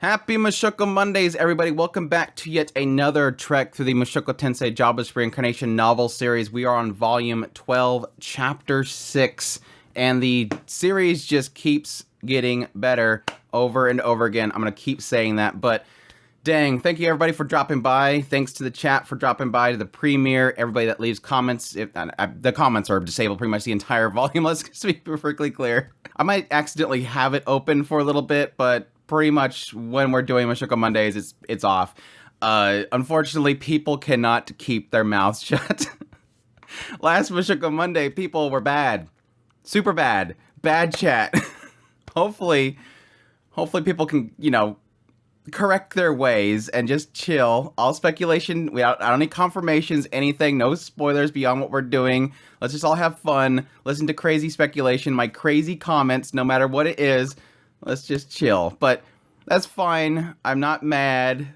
Happy Mushoku Mondays, everybody. Welcome back to yet another trek through the Mushoku Tensei Jobless Reincarnation novel series. We are on Volume 12, Chapter 6, and the series just keeps getting better over and over again. I'm going to keep saying that, but dang, thank you everybody for dropping by. Thanks to the chat for dropping by, to the premiere, everybody that leaves comments. The comments are disabled pretty much the entire volume, let's be perfectly clear. I might accidentally have it open for a little bit, but pretty much when we're doing Mushoku Mondays, it's off. Unfortunately, people cannot keep their mouths shut. Last Mushoku Monday, people were bad. Super bad. Bad chat. Hopefully people can, correct their ways and just chill. All speculation, without any confirmations, anything, no spoilers beyond what we're doing. Let's just all have fun. Listen to crazy speculation, my crazy comments, no matter what it is. Let's just chill. But that's fine. I'm not mad.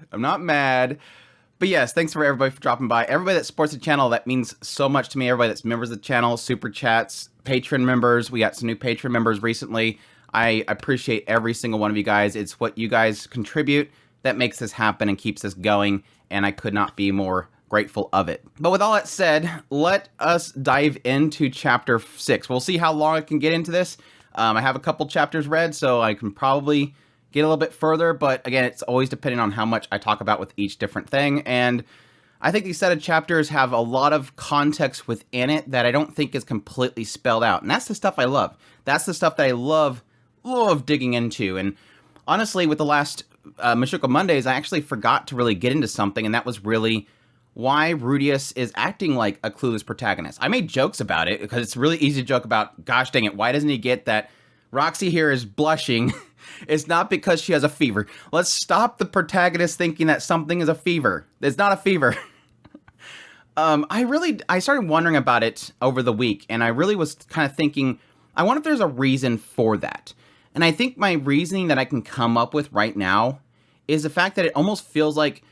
But yes, thanks for everybody for dropping by. Everybody that supports the channel, that means so much to me. Everybody that's members of the channel, super chats, patron members. We got some new patron members recently. I appreciate every single one of you guys. It's what you guys contribute that makes this happen and keeps us going, and I could not be more grateful of it. But with all that said, let us dive into Chapter 6. We'll see how long I can get into this. I have a couple chapters read, so I can probably get a little bit further, but again, it's always depending on how much I talk about with each different thing, and I think these set of chapters have a lot of context within it that I don't think is completely spelled out, and that's the stuff I love. That's the stuff that I love digging into, and honestly, with the last Mushoku Mondays, I actually forgot to really get into something, and that was really why Rudius is acting like a clueless protagonist. I made jokes about it, because it's really easy to joke about, gosh dang it, why doesn't he get that Roxy here is blushing? It's not because she has a fever. Let's stop the protagonist thinking that something is a fever. It's not a fever. I started wondering about it over the week, and I really was kind of thinking, I wonder if there's a reason for that. And I think my reasoning that I can come up with right now is the fact that it almost feels like,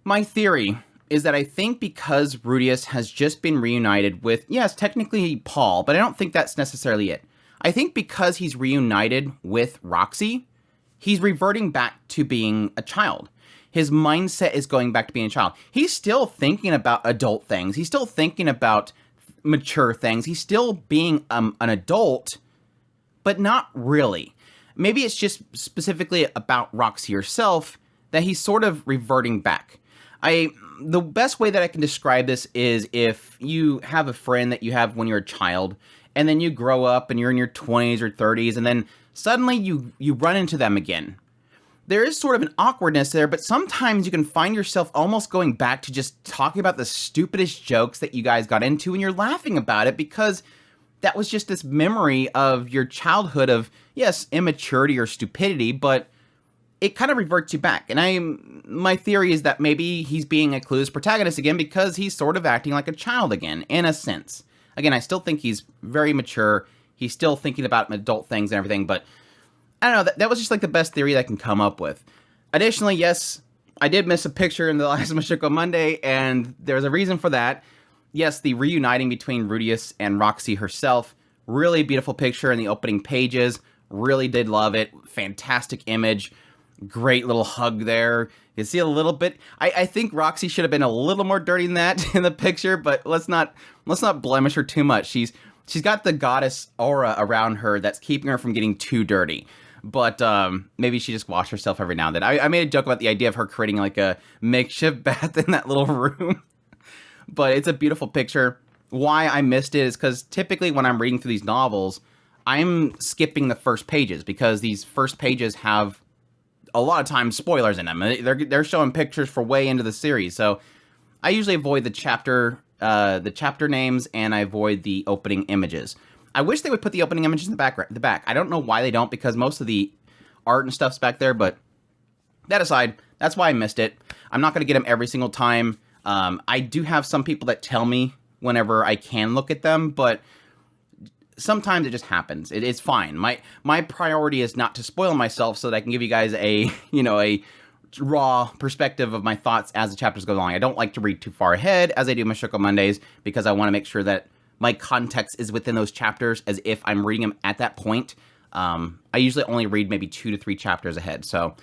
my theory is that I think because Rudius has just been reunited with, yes, technically Paul, but I don't think that's necessarily it. I think because he's reunited with Roxy, he's reverting back to being a child. His mindset is going back to being a child. He's still thinking about adult things. He's still thinking about mature things. He's still being an adult, but not really. Maybe it's just specifically about Roxy herself that he's sort of reverting back. The best way that I can describe this is if you have a friend that you have when you're a child, and then you grow up and you're in your 20s or 30s, and then suddenly you run into them again. There is sort of an awkwardness there, but sometimes you can find yourself almost going back to just talking about the stupidest jokes that you guys got into, and you're laughing about it because that was just this memory of your childhood of, yes, immaturity or stupidity, but it kind of reverts you back. And my theory is that maybe he's being a clueless protagonist again because he's sort of acting like a child again, in a sense. Again, I still think he's very mature. He's still thinking about adult things and everything, but I don't know, that was just like the best theory that I can come up with. Additionally, yes, I did miss a picture in the last Mushoku Monday, and there's a reason for that. Yes, the reuniting between Rudius and Roxy herself, really beautiful picture in the opening pages, really did love it, fantastic image. Great little hug there. You see a little bit. I think Roxy should have been a little more dirty than that in the picture, but let's not blemish her too much. She's got the goddess aura around her that's keeping her from getting too dirty. But maybe she just washed herself every now and then. I made a joke about the idea of her creating like a makeshift bath in that little room. But it's a beautiful picture. Why I missed it is because typically when I'm reading through these novels, I'm skipping the first pages because these first pages have a lot of times spoilers in them. They're showing pictures for way into the series, so I usually avoid the chapter names, and I avoid the opening images. I wish they would put the opening images in the back. I don't know why they don't, because most of the art and stuff's back there, but that aside, that's why I missed it. I'm not going to get them every single time. I do have some people that tell me whenever I can look at them, but sometimes it just happens. It's fine. My priority is not to spoil myself so that I can give you guys a raw perspective of my thoughts as the chapters go along. I don't like to read too far ahead as I do Mushoku Mondays because I want to make sure that my context is within those chapters as if I'm reading them at that point. I usually only read maybe 2 to 3 chapters ahead. So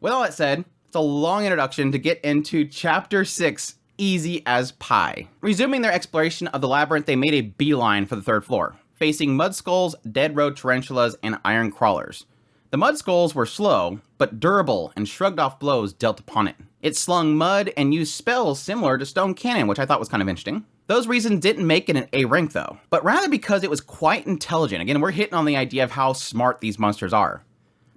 With all that said, it's a long introduction to get into Chapter 6, Easy as Pie. Resuming their exploration of the labyrinth, they made a beeline for the 3rd floor, facing mud skulls, dead road tarantulas, and iron crawlers. The mud skulls were slow, but durable and shrugged off blows dealt upon it. It slung mud and used spells similar to stone cannon, which I thought was kind of interesting. Those reasons didn't make it an A rank though, but rather because it was quite intelligent. Again, we're hitting on the idea of how smart these monsters are.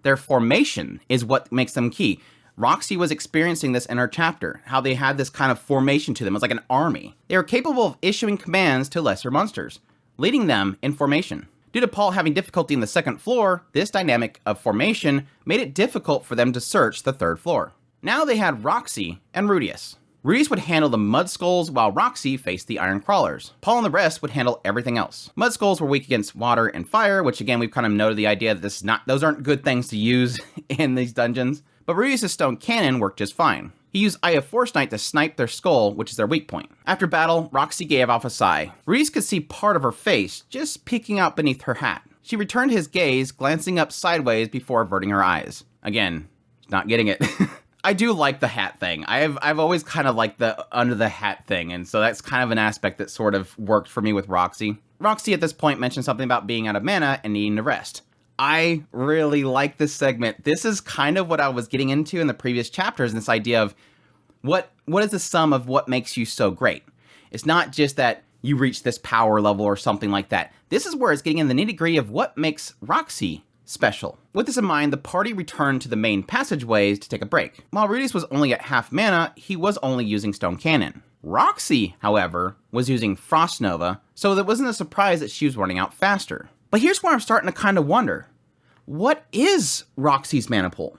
Their formation is what makes them key. Roxy was experiencing this in her chapter, how they had this kind of formation to them. It was like an army. They were capable of issuing commands to lesser monsters, leading them in formation. Due to Paul having difficulty in the 2nd floor, this dynamic of formation made it difficult for them to search the 3rd floor. Now they had Roxy and Rudius. Rudius would handle the mud skulls while Roxy faced the iron crawlers. Paul and the rest would handle everything else. Mud skulls were weak against water and fire, which again we've kind of noted the idea that those aren't good things to use in these dungeons. But Rudius' stone cannon worked just fine. He used Eye of Force Knight to snipe their skull, which is their weak point. After battle, Roxy gave off a sigh. Rudius could see part of her face just peeking out beneath her hat. She returned his gaze, glancing up sideways before averting her eyes. Again, not getting it. I do like the hat thing. I've always kind of liked the under the hat thing, and so that's kind of an aspect that sort of worked for me with Roxy. Roxy at this point mentioned something about being out of mana and needing to rest. I really like this segment. This is kind of what I was getting into in the previous chapters, this idea of what is the sum of what makes you so great. It's not just that you reach this power level or something like that. This is where it's getting in the nitty-gritty of what makes Roxy special. With this in mind, the party returned to the main passageways to take a break. While Rudius was only at half mana, he was only using Stone Cannon. Roxy, however, was using Frost Nova, so it wasn't a surprise that she was running out faster. But here's where I'm starting to kind of wonder, what is Roxy's mana pool?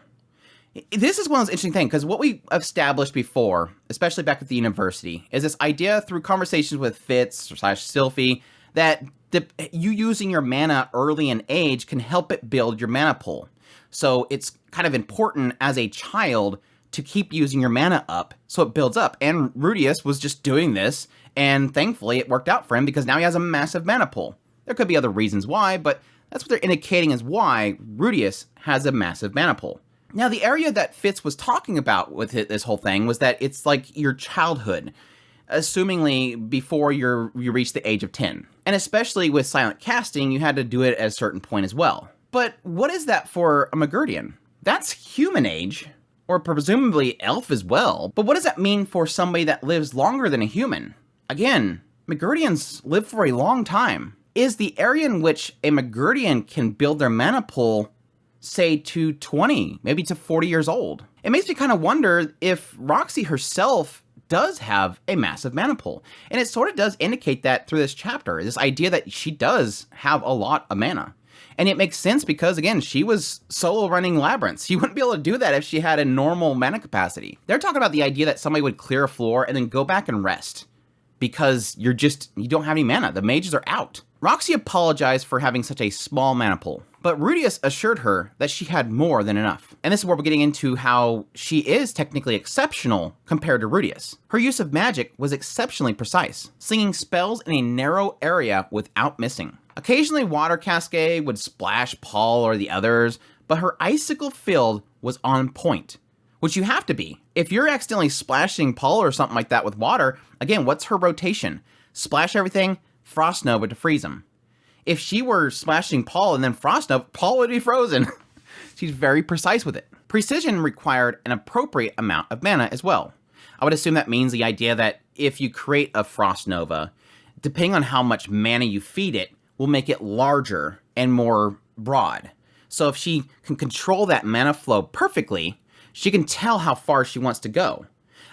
This is one of those interesting things, because what we established before, especially back at the university, is this idea through conversations with Fitz/Sylphie that you using your mana early in age can help it build your mana pool. So it's kind of important as a child to keep using your mana up so it builds up. And Rudius was just doing this, and thankfully it worked out for him because now he has a massive mana pool. There could be other reasons why, but that's what they're indicating is why Rudius has a massive mana pool. Now, the area that Fitz was talking about with this whole thing was that it's like your childhood, assumingly before you reach the age of 10. And especially with silent casting, you had to do it at a certain point as well. But what is that for a Magurdian? That's human age, or presumably elf as well. But what does that mean for somebody that lives longer than a human? Again, Magurdians live for a long time. Is the area in which a Magurdian can build their mana pool, say, to 20, maybe to 40 years old? It makes me kind of wonder if Roxy herself does have a massive mana pool. And it sort of does indicate that through this chapter, this idea that she does have a lot of mana. And it makes sense because, again, she was solo running labyrinths. She wouldn't be able to do that if she had a normal mana capacity. They're talking about the idea that somebody would clear a floor and then go back and rest because you don't have any mana. The mages are out. Roxy apologized for having such a small mana pool, but Rudius assured her that she had more than enough. And this is where we're getting into how she is technically exceptional compared to Rudius. Her use of magic was exceptionally precise, slinging spells in a narrow area without missing. Occasionally, Water Cascade would splash Paul or the others, but her Icicle Field was on point, which you have to be. If you're accidentally splashing Paul or something like that with water, again, what's her rotation? Splash everything, Frost Nova to freeze him. If she were splashing Paul and then Frost Nova, Paul would be frozen. She's very precise with it. Precision required an appropriate amount of mana as well. I would assume that means the idea that if you create a Frost Nova, depending on how much mana you feed it, will make it larger and more broad. So if she can control that mana flow perfectly, she can tell how far she wants to go.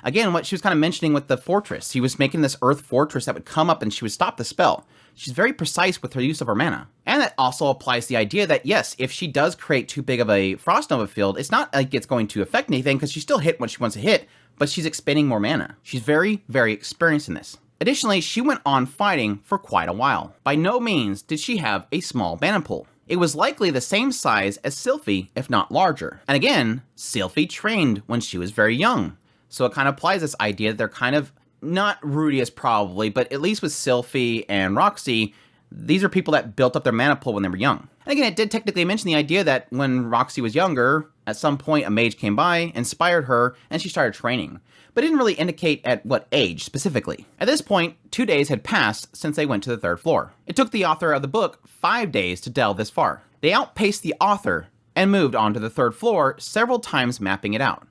Again, what she was kind of mentioning with the fortress, she was making this earth fortress that would come up and she would stop the spell. She's very precise with her use of her mana. And that also applies to the idea that, yes, if she does create too big of a Frost Nova field, it's not like it's going to affect anything because she still hit what she wants to hit, but she's expending more mana. She's very, very experienced in this. Additionally, she went on fighting for quite a while. By no means did she have a small mana pool. It was likely the same size as Sylphie, if not larger. And again, Sylphie trained when she was very young. So it kind of applies this idea that they're kind of, not Rudius probably, but at least with Sylphie and Roxy, these are people that built up their mana pool when they were young. And again, it did technically mention the idea that when Roxy was younger, At some point, a mage came by, inspired her, and she started training, but didn't really indicate at what age specifically. At this point, 2 days had passed since they went to the 3rd floor. It took the author of the book 5 days to delve this far. They outpaced the author and moved on to the 3rd floor, several times mapping it out.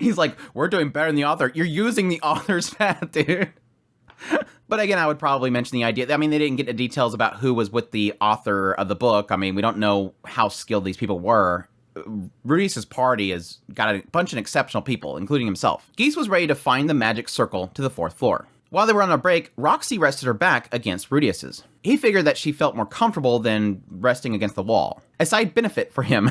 He's like, we're doing better than the author. You're using the author's math, dude. But again, I would probably mention the idea. I mean, they didn't get the details about who was with the author of the book. I mean, we don't know how skilled these people were. Rudy's party has got a bunch of exceptional people, including himself. Geese was ready to find the magic circle to the 4th floor. While they were on a break, Roxy rested her back against Rudius's. He figured that she felt more comfortable than resting against the wall. A side benefit for him.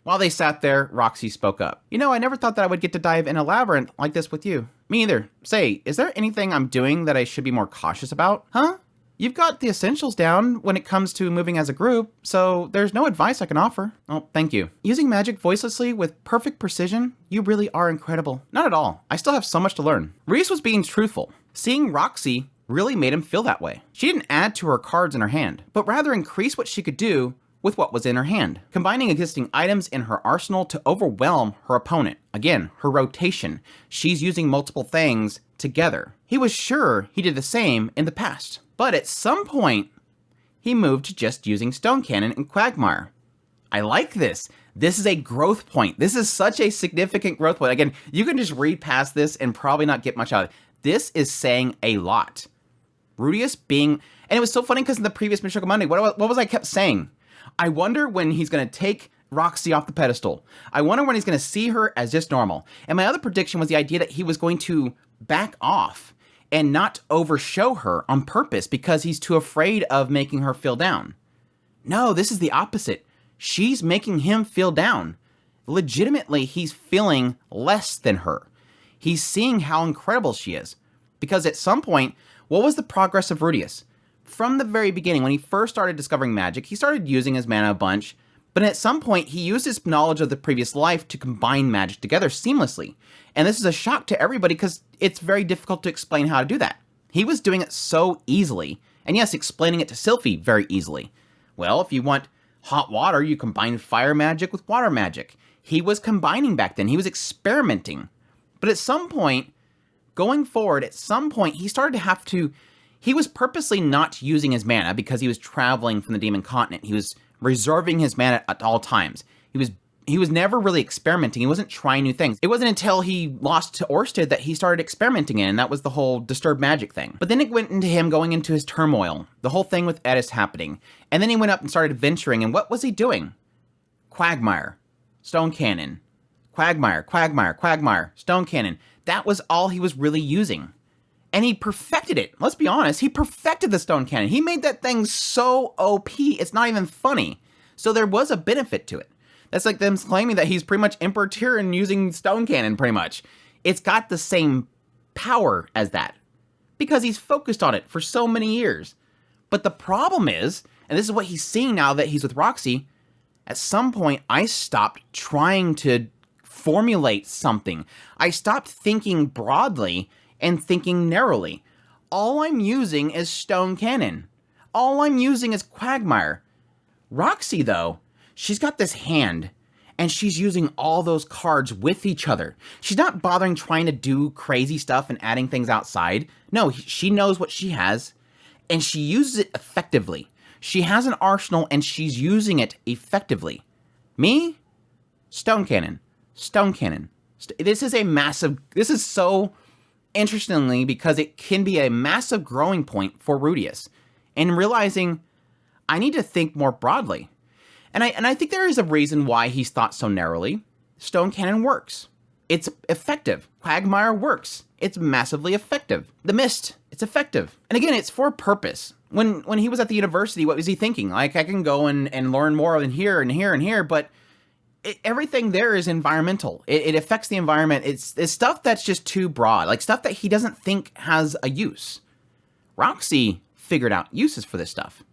While they sat there, Roxy spoke up. You know, I never thought that I would get to dive in a labyrinth like this with you. Me either. Say, is there anything I'm doing that I should be more cautious about? Huh? You've got the essentials down when it comes to moving as a group, so there's no advice I can offer. Oh, thank you. Using magic voicelessly with perfect precision, you really are incredible. Not at all. I still have so much to learn. Reese was being truthful. Seeing Roxy really made him feel that way. She didn't add to her cards in her hand, but rather increase what she could do with what was in her hand, combining existing items in her arsenal to overwhelm her opponent. Again, her rotation. She's using multiple things together. He was sure he did the same in the past. But at some point, he moved to just using Stone Cannon and Quagmire. I like this. This is a growth point. This is such a significant growth point. Again, you can just read past this and probably not get much out of it. This is saying a lot. Rudius being... And it was so funny because in the previous Mushoku Monday, what was I kept saying? I wonder when he's going to take Roxy off the pedestal. I wonder when he's going to see her as just normal. And my other prediction was the idea that he was going to back off and not overshow her on purpose because he's too afraid of making her feel down. No, this is the opposite. She's making him feel down. Legitimately, he's feeling less than her. He's seeing how incredible she is. Because at some point, what was the progress of Rudius? From the very beginning, when he first started discovering magic, he started using his mana a bunch, but at some point, he used his knowledge of the previous life to combine magic together seamlessly. And this is a shock to everybody because it's very difficult to explain how to do that. He was doing it so easily, and yes, explaining it to Sylphie very easily. Well, if you want hot water, you combine fire magic with water magic. He was combining back then. He was experimenting. But at some point, going forward, at some point, he started to have to... He was purposely not using his mana because he was traveling from the Demon Continent. He was reserving his mana at all times. He was never really experimenting. He wasn't trying new things. It wasn't until he lost to Orsted that he started experimenting in, and that was the whole disturbed magic thing. But then it went into him going into his turmoil, the whole thing with Edis happening. And then he went up and started venturing, and what was he doing? Quagmire, Stone Cannon, Quagmire, Quagmire, Quagmire, Stone Cannon. That was all he was really using. And he perfected it. Let's be honest. He perfected the Stone Cannon. He made that thing so OP, it's not even funny. So there was a benefit to it. That's like them claiming that he's pretty much Emperor Tyrion using Stone Cannon, pretty much. It's got the same power as that. Because he's focused on it for so many years. But the problem is, and this is what he's seeing now that he's with Roxy, at some point I stopped trying to formulate something. I stopped thinking broadly and thinking narrowly. All I'm using is Stone Cannon. All I'm using is Quagmire. Roxy, though, she's got this hand, and she's using all those cards with each other. She's not bothering trying to do crazy stuff and adding things outside. No, she knows what she has, and she uses it effectively. She has an arsenal, and she's using it effectively. Me? Stone Cannon. Stone Cannon. This is so... Interestingly, because it can be a massive growing point for Rudius, and realizing I need to think more broadly. And I think there is a reason why he's thought so narrowly. Stone Cannon works. It's effective. Quagmire works. It's massively effective. The Mist, it's effective. And again, it's for a purpose. When he was at the university, what was he thinking? Like, I can go and learn more than here and here and here, but everything there is environmental. It affects the environment. It's stuff that's just too broad, like stuff that he doesn't think has a use. Roxy figured out uses for this stuff.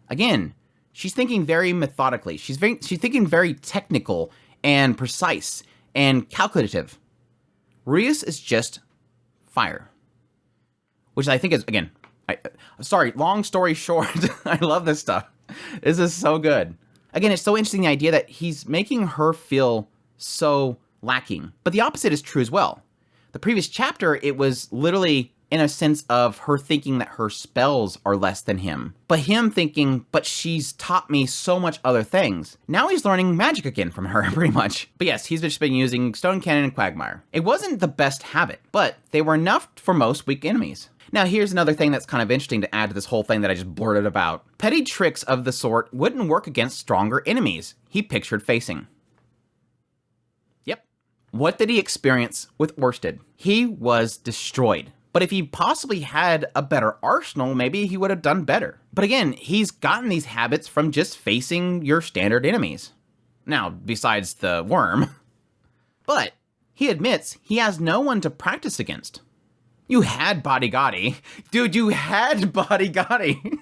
Again, she's thinking very methodically. She's thinking very technical and precise and calculative. Rudius is just fire, which I think is, again, sorry, long story short, I love this stuff. This is so good. Again, it's so interesting, the idea that he's making her feel so lacking. But the opposite is true as well. The previous chapter, it was literally in a sense of her thinking that her spells are less than him. But him thinking, but she's taught me so much other things. Now he's learning magic again from her, pretty much. But yes, he's just been using Stone Cannon and Quagmire. It wasn't the best habit, but they were enough for most weak enemies. Now here's another thing that's kind of interesting to add to this whole thing that I just blurted about. Petty tricks of the sort wouldn't work against stronger enemies he pictured facing. Yep. What did he experience with Worsted? He was destroyed. But if he possibly had a better arsenal, maybe he would have done better. But again, he's gotten these habits from just facing your standard enemies. Now, besides the worm. But he admits he has no one to practice against. You had Bodygotti. Dude, you had Bodygotti.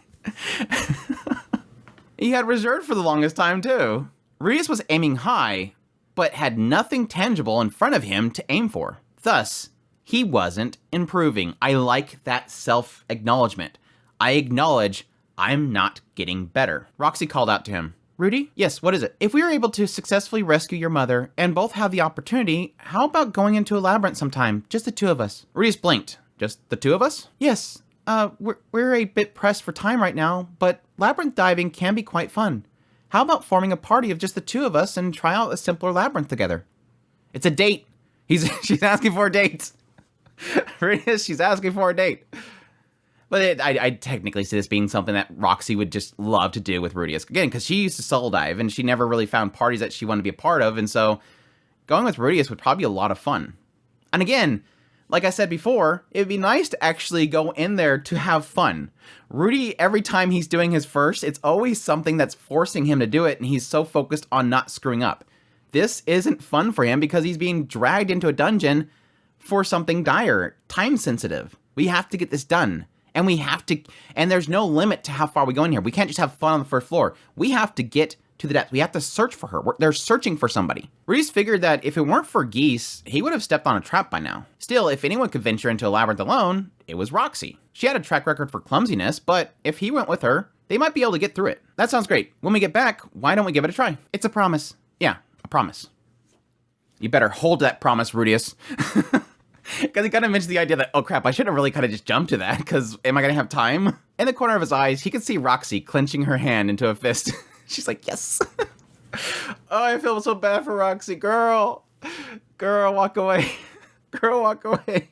He had reserved for the longest time, too. Rudy was aiming high, but had nothing tangible in front of him to aim for. Thus, he wasn't improving. I like that self-acknowledgement. I acknowledge I'm not getting better. Roxy called out to him. Rudy? Yes, what is it? If we were able to successfully rescue your mother and both have the opportunity, how about going into a labyrinth sometime? Just the two of us. Rudy's blinked. Just the two of us? Yes. We're a bit pressed for time right now, but labyrinth diving can be quite fun. How about forming a party of just the two of us and try out a simpler labyrinth together? It's a date. She's asking for a date. She's asking for a date. But I technically see this being something that Roxy would just love to do with Rudius. Again, because she used to soul dive, and she never really found parties that she wanted to be a part of, and so going with Rudius would probably be a lot of fun. And again, like I said before, it'd be nice to actually go in there to have fun. Rudy, every time he's doing his first, it's always something that's forcing him to do it, and he's so focused on not screwing up. This isn't fun for him because he's being dragged into a dungeon for something dire, time sensitive. We have to get this done. And there's no limit to how far we go in here. We can't just have fun on the first floor. We have to get to the depths. We have to search for her. They're searching for somebody. Reese figured that if it weren't for Geese, he would have stepped on a trap by now. Still, if anyone could venture into a labyrinth alone, it was Roxy. She had a track record for clumsiness, but if he went with her, they might be able to get through it. That sounds great. When we get back, why don't we give it a try? It's a promise. Yeah, a promise. You better hold that promise, Rudius. Because he kind of mentioned the idea that, oh crap, I should have really kind of just jumped to that, because am I going to have time? In the corner of his eyes, he could see Roxy clenching her hand into a fist. She's like, yes. Oh, I feel so bad for Roxy. Girl, walk away. Girl, walk away.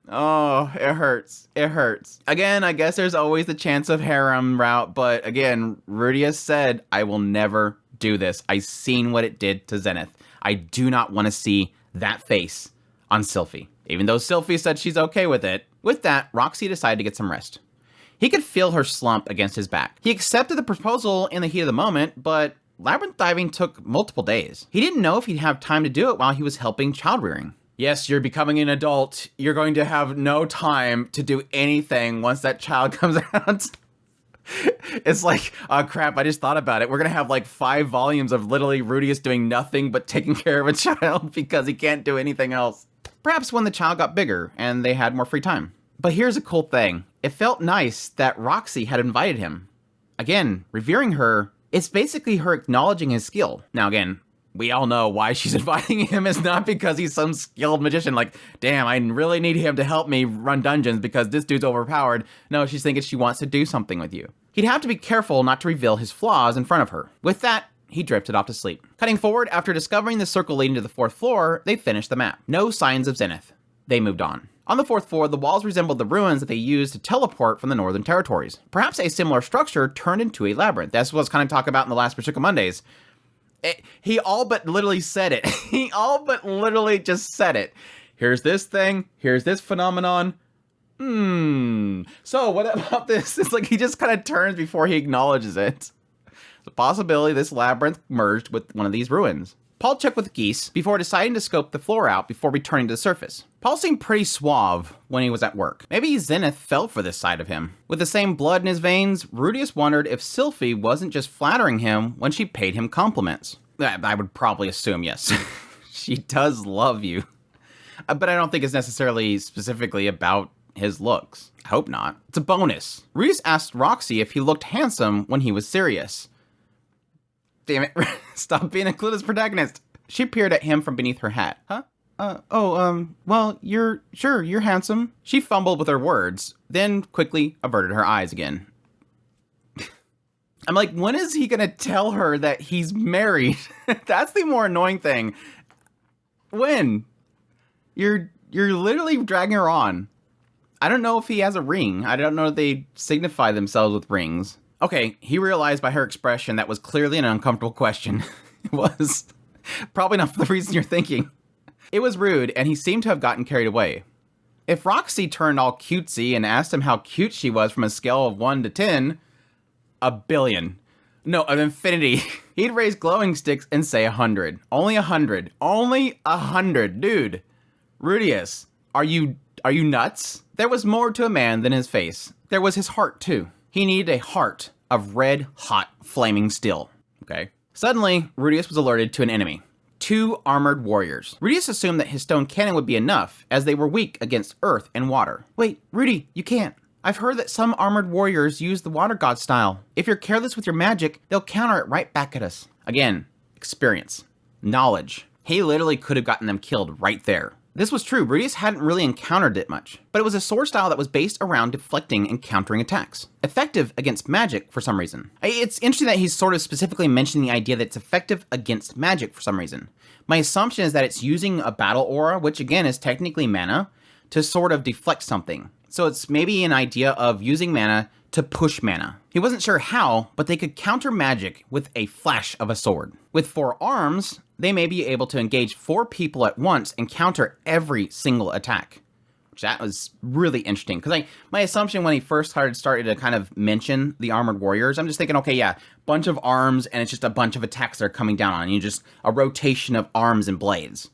Oh, it hurts. It hurts. Again, I guess there's always the chance of harem route, but again, Rudius said, I will never do this. I've seen what it did to Zenith. I do not want to see that face on Sylphie, even though Sylphie said she's okay with it. With that, Roxy decided to get some rest. He could feel her slump against his back. He accepted the proposal in the heat of the moment, but labyrinth diving took multiple days. He didn't know if he'd have time to do it while he was helping child rearing. Yes, you're becoming an adult. You're going to have no time to do anything once that child comes out. It's like, oh crap, I just thought about it. We're going to have like 5 volumes of literally Rudius doing nothing but taking care of a child because he can't do anything else. Perhaps when the child got bigger and they had more free time. But here's a cool thing. It felt nice that Roxy had invited him. Again, revering her, it's basically her acknowledging his skill. Now again, we all know why she's inviting him. It's not because he's some skilled magician like, damn, I really need him to help me run dungeons because this dude's overpowered. No, she's thinking she wants to do something with you. He'd have to be careful not to reveal his flaws in front of her. With that, he drifted off to sleep. Cutting forward, after discovering the circle leading to the 4th floor, they finished the map. No signs of Zenith. They moved on. On the 4th floor, the walls resembled the ruins that they used to teleport from the Northern Territories. Perhaps a similar structure turned into a labyrinth. That's what I was kind of talking about in the last Mushoku Mondays. He all but literally said it. He all but literally just said it. Here's this thing. Here's this phenomenon. So what about this? It's like he just kind of turns before he acknowledges it. It's a possibility this labyrinth merged with one of these ruins. Paul checked with Geese before deciding to scope the floor out before returning to the surface. Paul seemed pretty suave when he was at work. Maybe Zenith fell for this side of him. With the same blood in his veins, Rudius wondered if Sylphie wasn't just flattering him when she paid him compliments. I would probably assume yes. She does love you. But I don't think it's necessarily specifically about his looks. I hope not. It's a bonus. Rudius asked Roxy if he looked handsome when he was serious. Damn it. Stop being a clueless protagonist. She peered at him from beneath her hat. Huh? Well, you're handsome. She fumbled with her words, then quickly averted her eyes again. I'm like, when is he gonna tell her that he's married? That's the more annoying thing. When? You're literally dragging her on. I don't know if he has a ring. I don't know if they signify themselves with rings. Okay, he realized by her expression that was clearly an uncomfortable question. It was. Probably not for the reason you're thinking. It was rude, and he seemed to have gotten carried away. If Roxy turned all cutesy and asked him how cute she was from a scale of 1 to 10, a billion. No, an infinity. He'd raise glowing sticks and say 100. Only 100. Only 100. Dude. Rudius, are you nuts? There was more to a man than his face. There was his heart, too. He needed a heart of red, hot, flaming steel. Okay. Suddenly, Rudius was alerted to an enemy. 2 armored warriors. Rudius assumed that his stone cannon would be enough, as they were weak against earth and water. Wait, Rudy, you can't. I've heard that some armored warriors use the water god style. If you're careless with your magic, they'll counter it right back at us. Again, experience. Knowledge. He literally could have gotten them killed right there. This was true, Rudius hadn't really encountered it much, but it was a sword style that was based around deflecting and countering attacks. Effective against magic for some reason. It's interesting that he's sort of specifically mentioning the idea that it's effective against magic for some reason. My assumption is that it's using a battle aura, which again is technically mana, to sort of deflect something. So it's maybe an idea of using mana to push mana. He wasn't sure how, but they could counter magic with a flash of a sword. With 4 arms, they may be able to engage 4 people at once and counter every single attack. Which that was really interesting, because my assumption when he first started to kind of mention the armored warriors, I'm just thinking, okay, yeah, bunch of arms, and it's just a bunch of attacks that are coming down on you, just a rotation of arms and blades.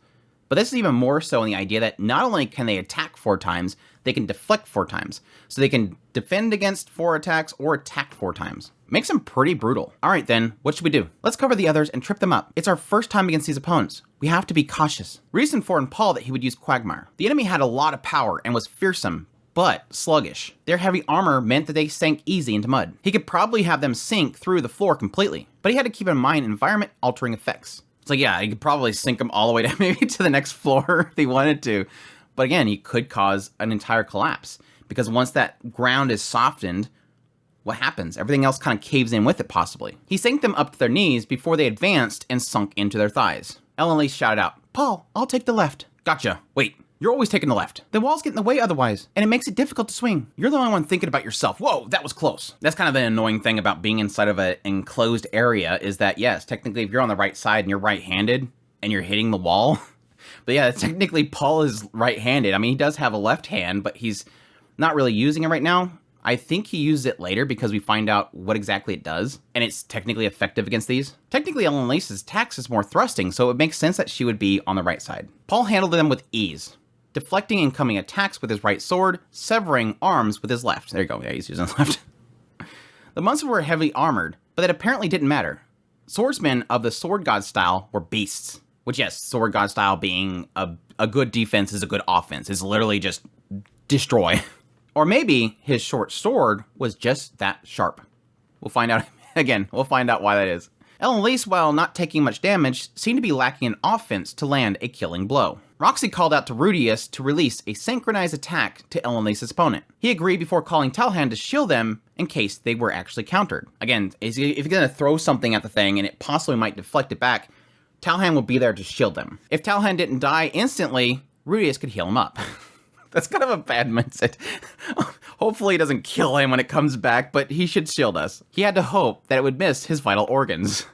But this is even more so in the idea that not only can they attack 4 times, they can deflect 4 times. So they can defend against 4 attacks or attack 4 times. Makes them pretty brutal. All right then, what should we do? Let's cover the others and trip them up. It's our first time against these opponents. We have to be cautious. Reese informed Paul that he would use Quagmire. The enemy had a lot of power and was fearsome, but sluggish. Their heavy armor meant that they sank easy into mud. He could probably have them sink through the floor completely, but he had to keep in mind environment-altering effects. It's like, yeah, he could probably sink them all the way down maybe to the next floor if he wanted to. But again, he could cause an entire collapse, because once that ground is softened, what happens? Everything else kind of caves in with it, possibly. He sank them up to their knees before they advanced and sunk into their thighs. Ellen Lee shouted out, Paul, I'll take the left. Gotcha. Wait, you're always taking the left. The walls get in the way otherwise, and it makes it difficult to swing. You're the only one thinking about yourself. Whoa, that was close. That's kind of the annoying thing about being inside of an enclosed area is that, yes, technically if you're on the right side and you're right-handed and you're hitting the wall, but yeah, technically Paul is right-handed. I mean, he does have a left hand, but he's not really using it right now. I think he uses it later because we find out what exactly it does, and it's technically effective against these. Technically, Ellen Lace's attacks is more thrusting, so it makes sense that she would be on the right side. Paul handled them with ease, deflecting incoming attacks with his right sword, severing arms with his left. There you go, yeah, he's using his left. The monsters were heavily armored, but that apparently didn't matter. Swordsmen of the sword god style were beasts, which yes, sword god style being a good defense is a good offense. It's literally just destroy. Or maybe his short sword was just that sharp. We'll find out again. We'll find out why that is. Ellen Lace, while not taking much damage, seemed to be lacking an offense to land a killing blow. Roxy called out to Rudius to release a synchronized attack to Ellen Lace's opponent. He agreed before calling Talhan to shield them in case they were actually countered. Again, if you're going to throw something at the thing and it possibly might deflect it back, Talhan will be there to shield them. If Talhan didn't die instantly, Rudius could heal him up. That's kind of a bad mindset. Hopefully it doesn't kill him when it comes back, but he should shield us. He had to hope that it would miss his vital organs.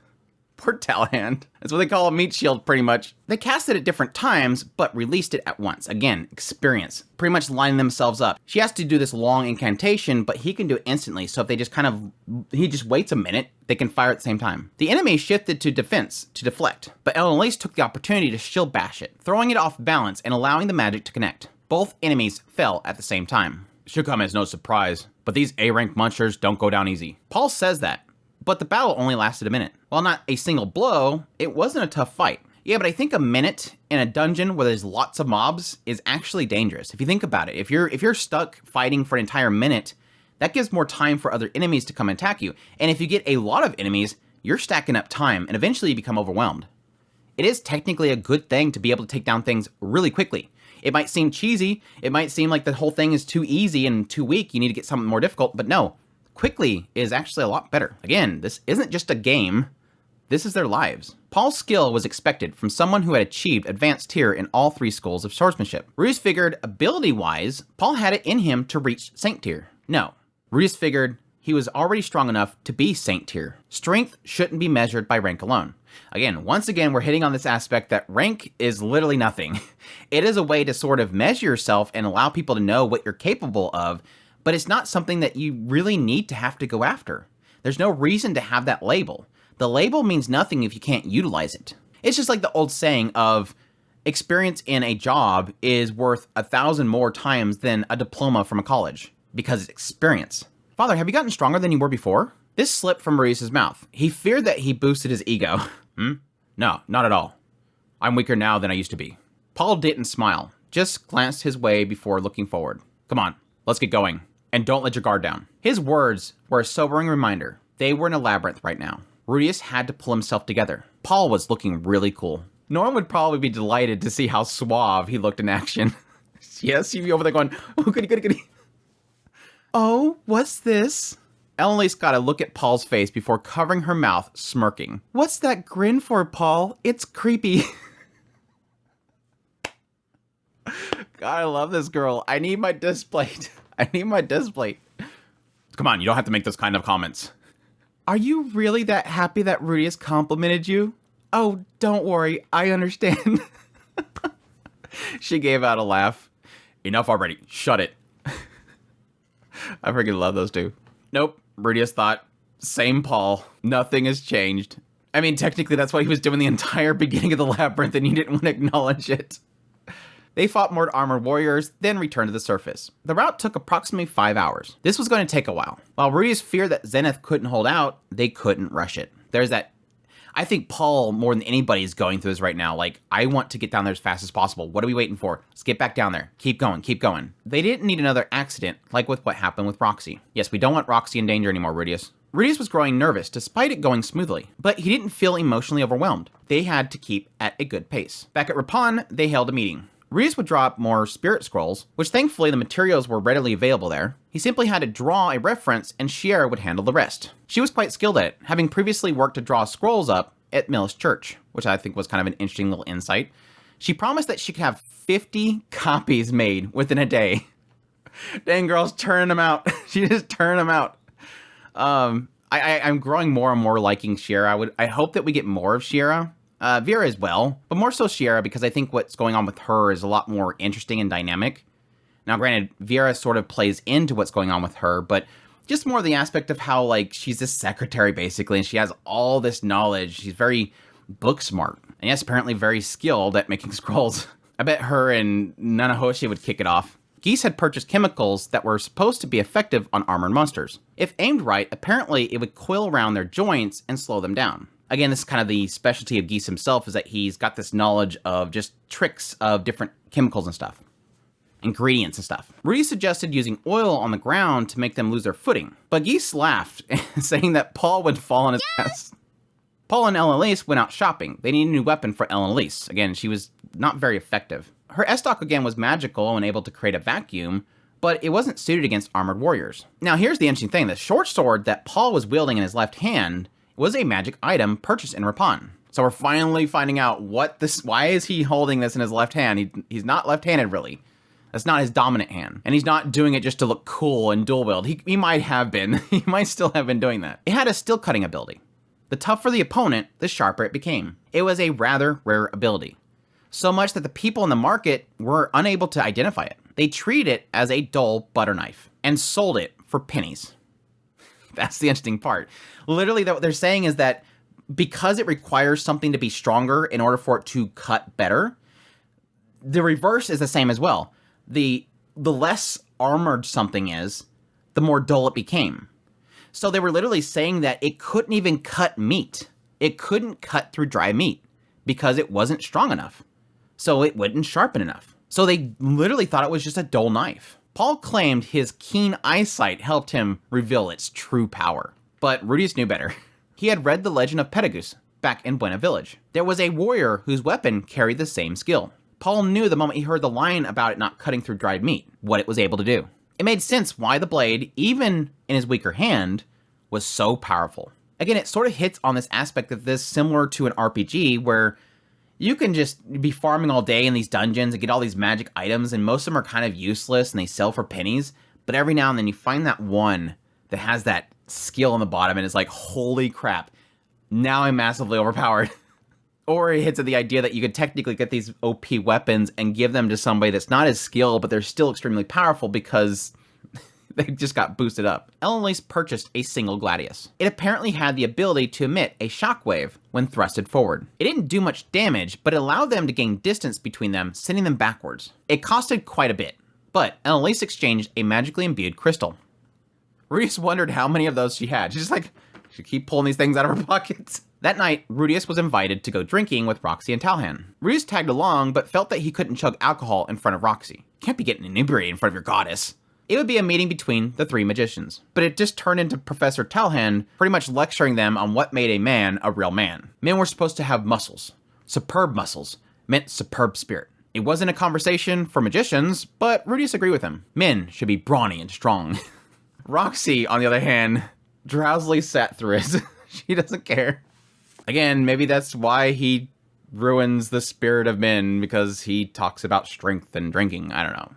Poor Talhan. That's what they call a meat shield, pretty much. They cast it at different times, but released it at once. Again, experience. Pretty much lining themselves up. She has to do this long incantation, but he can do it instantly, so if they just he just waits a minute, they can fire at the same time. The enemy shifted to defense, to deflect, but Ellen Lace took the opportunity to shield bash it, throwing it off balance and allowing the magic to connect. Both enemies fell at the same time. Should come as no surprise, but these A-rank monsters don't go down easy. Paul says that, but the battle only lasted a minute. While not a single blow, it wasn't a tough fight. Yeah, but I think a minute in a dungeon where there's lots of mobs is actually dangerous. If you think about it, if you're stuck fighting for an entire minute, that gives more time for other enemies to come and attack you. And if you get a lot of enemies, you're stacking up time and eventually you become overwhelmed. It is technically a good thing to be able to take down things really quickly. It might seem cheesy, it might seem like the whole thing is too easy and too weak, you need to get something more difficult, but no, quickly is actually a lot better. Again, this isn't just a game, this is their lives. Paul's skill was expected from someone who had achieved advanced tier in all 3 schools of swordsmanship. Rudius figured, ability-wise, Paul had it in him to reach Saint tier. No, Rudius figured he was already strong enough to be Saint tier. Strength shouldn't be measured by rank alone. Again, once again, we're hitting on this aspect that rank is literally nothing. It is a way to sort of measure yourself and allow people to know what you're capable of, but it's not something that you really need to have to go after. There's no reason to have that label. The label means nothing if you can't utilize it. It's just like the old saying of experience in a job is worth 1,000 more times than a diploma from a college, because it's experience. Father, have you gotten stronger than you were before? This slipped from Rudius' mouth. He feared that he boosted his ego. No, not at all. I'm weaker now than I used to be. Paul didn't smile, just glanced his way before looking forward. Come on, let's get going. And don't let your guard down. His words were a sobering reminder. They were in a labyrinth right now. Rudius had to pull himself together. Paul was looking really cool. Norm would probably be delighted to see how suave he looked in action. Yes, you'd be over there going, oh, goody, goody, goody. Oh, what's this? Ellen-Elise got a look at Paul's face before covering her mouth, smirking. What's that grin for, Paul? It's creepy. God, I love this girl. I need my display. I need my display. Come on, you don't have to make those kind of comments. Are you really that happy that Rudius complimented you? Oh, don't worry. I understand. She gave out a laugh. Enough already. Shut it. I freaking love those two. Nope. Rudius thought, same Paul. Nothing has changed. I mean, technically that's what he was doing the entire beginning of the labyrinth and he didn't want to acknowledge it. They fought more armored warriors, then returned to the surface. The route took approximately 5 hours. This was going to take a while. While Rudius feared that Zenith couldn't hold out, they couldn't rush it. There's that... I think Paul, more than anybody, is going through this right now. Like, I want to get down there as fast as possible. What are we waiting for? Let's get back down there. Keep going, keep going. They didn't need another accident, like with what happened with Roxy. Yes, we don't want Roxy in danger anymore, Rudius. Rudius was growing nervous, despite it going smoothly, but he didn't feel emotionally overwhelmed. They had to keep at a good pace. Back at Rapon, they held a meeting. Rudius would draw up more spirit scrolls, which thankfully the materials were readily available there. He simply had to draw a reference and Ch6-7 would handle the rest. She was quite skilled at it, having previously worked to draw scrolls up at Millis Church, which I think was kind of an interesting little insight. She promised that she could have 50 copies made within a day. Dang, girl's turning them out. She just turned them out. I'm growing more and more liking Ch6-7. I hope that we get more of Ch6-7. Vera as well, but more so Ch6-7 because I think what's going on with her is a lot more interesting and dynamic. Now, granted, Vera sort of plays into what's going on with her, but just more the aspect of how, like, she's this secretary, basically, and she has all this knowledge. She's very book smart, and yes, apparently very skilled at making scrolls. I bet her and Nanahoshi would kick it off. Geese had purchased chemicals that were supposed to be effective on armored monsters. If aimed right, apparently it would coil around their joints and slow them down. Again, this is kind of the specialty of Geese himself, is that he's got this knowledge of just tricks of different chemicals and stuff. Ingredients and stuff. Rudy suggested using oil on the ground to make them lose their footing, but Geese laughed, saying that Paul would fall on his ass. Paul and Ellen-Elise went out shopping. They needed a new weapon for Ellen-Elise. Again, she was not very effective. Her S-Stock again was magical and able to create a vacuum, but it wasn't suited against armored warriors. Now here's the interesting thing. The short sword that Paul was wielding in his left hand was a magic item purchased in Rapon. So we're finally finding out why is he holding this in his left hand? He's not left-handed, really. That's not his dominant hand. And he's not doing it just to look cool and dual wield. He might have been. He might still have been doing that. It had a steel cutting ability. The tougher the opponent, the sharper it became. It was a rather rare ability. So much that the people in the market were unable to identify it. They treated it as a dull butter knife and sold it for pennies. That's the interesting part. Literally, what they're saying is that because it requires something to be stronger in order for it to cut better, the reverse is the same as well. The less armored something is, the more dull it became. So they were literally saying that it couldn't even cut meat. It couldn't cut through dry meat because it wasn't strong enough. So it wouldn't sharpen enough. So they literally thought it was just a dull knife. Paul claimed his keen eyesight helped him reveal its true power. But Rudius knew better. He had read the legend of Pedagogus back in Buena Village. There was a warrior whose weapon carried the same skill. Paul knew the moment he heard the line about it not cutting through dried meat, what it was able to do. It made sense why the blade, even in his weaker hand, was so powerful. Again, it sort of hits on this aspect of this similar to an RPG where you can just be farming all day in these dungeons and get all these magic items, and most of them are kind of useless and they sell for pennies, but every now and then you find that one that has that skill on the bottom and it's like, holy crap, now I'm massively overpowered. Or it hits at the idea that you could technically get these OP weapons and give them to somebody that's not as skilled, but they're still extremely powerful because they just got boosted up. Eloise purchased a single Gladius. It apparently had the ability to emit a shockwave when thrusted forward. It didn't do much damage, but it allowed them to gain distance between them, sending them backwards. It costed quite a bit, but Eloise exchanged a magically imbued crystal. Rudy wondered how many of those she had. She's just like, she keep pulling these things out of her pockets. That night, Rudius was invited to go drinking with Roxy and Talhan. Rudius tagged along, but felt that he couldn't chug alcohol in front of Roxy. Can't be getting inebriated in front of your goddess. It would be a meeting between the three magicians, but it just turned into Professor Talhan pretty much lecturing them on what made a man a real man. Men were supposed to have muscles. Superb muscles meant superb spirit. It wasn't a conversation for magicians, but Rudius agreed with him. Men should be brawny and strong. Roxy, on the other hand, drowsily sat through it. She doesn't care. Again, maybe that's why he ruins the spirit of men, because he talks about strength and drinking. I don't know.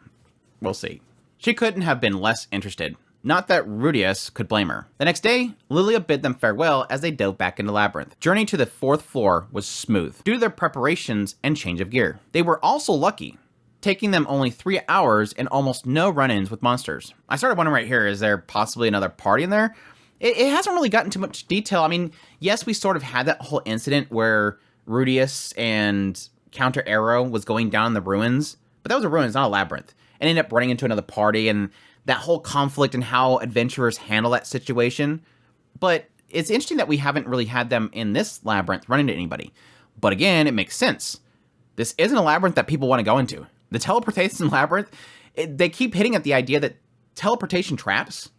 We'll see. She couldn't have been less interested. Not that Rudius could blame her. The next day, Lilia bid them farewell as they dove back into Labyrinth. Journey to the 4th floor was smooth, due to their preparations and change of gear. They were also lucky, taking them only 3 hours and almost no run-ins with monsters. I started wondering right here, is there possibly another party in there? It hasn't really gotten too much detail. I mean, yes, we sort of had that whole incident where Rudius and Counter Arrow was going down in the ruins, but that was a ruins, not a labyrinth, and ended up running into another party, and that whole conflict and how adventurers handle that situation. But it's interesting that we haven't really had them in this labyrinth run into anybody. But again, it makes sense. This isn't a labyrinth that people want to go into. The teleportation labyrinth, they keep hitting at the idea that teleportation traps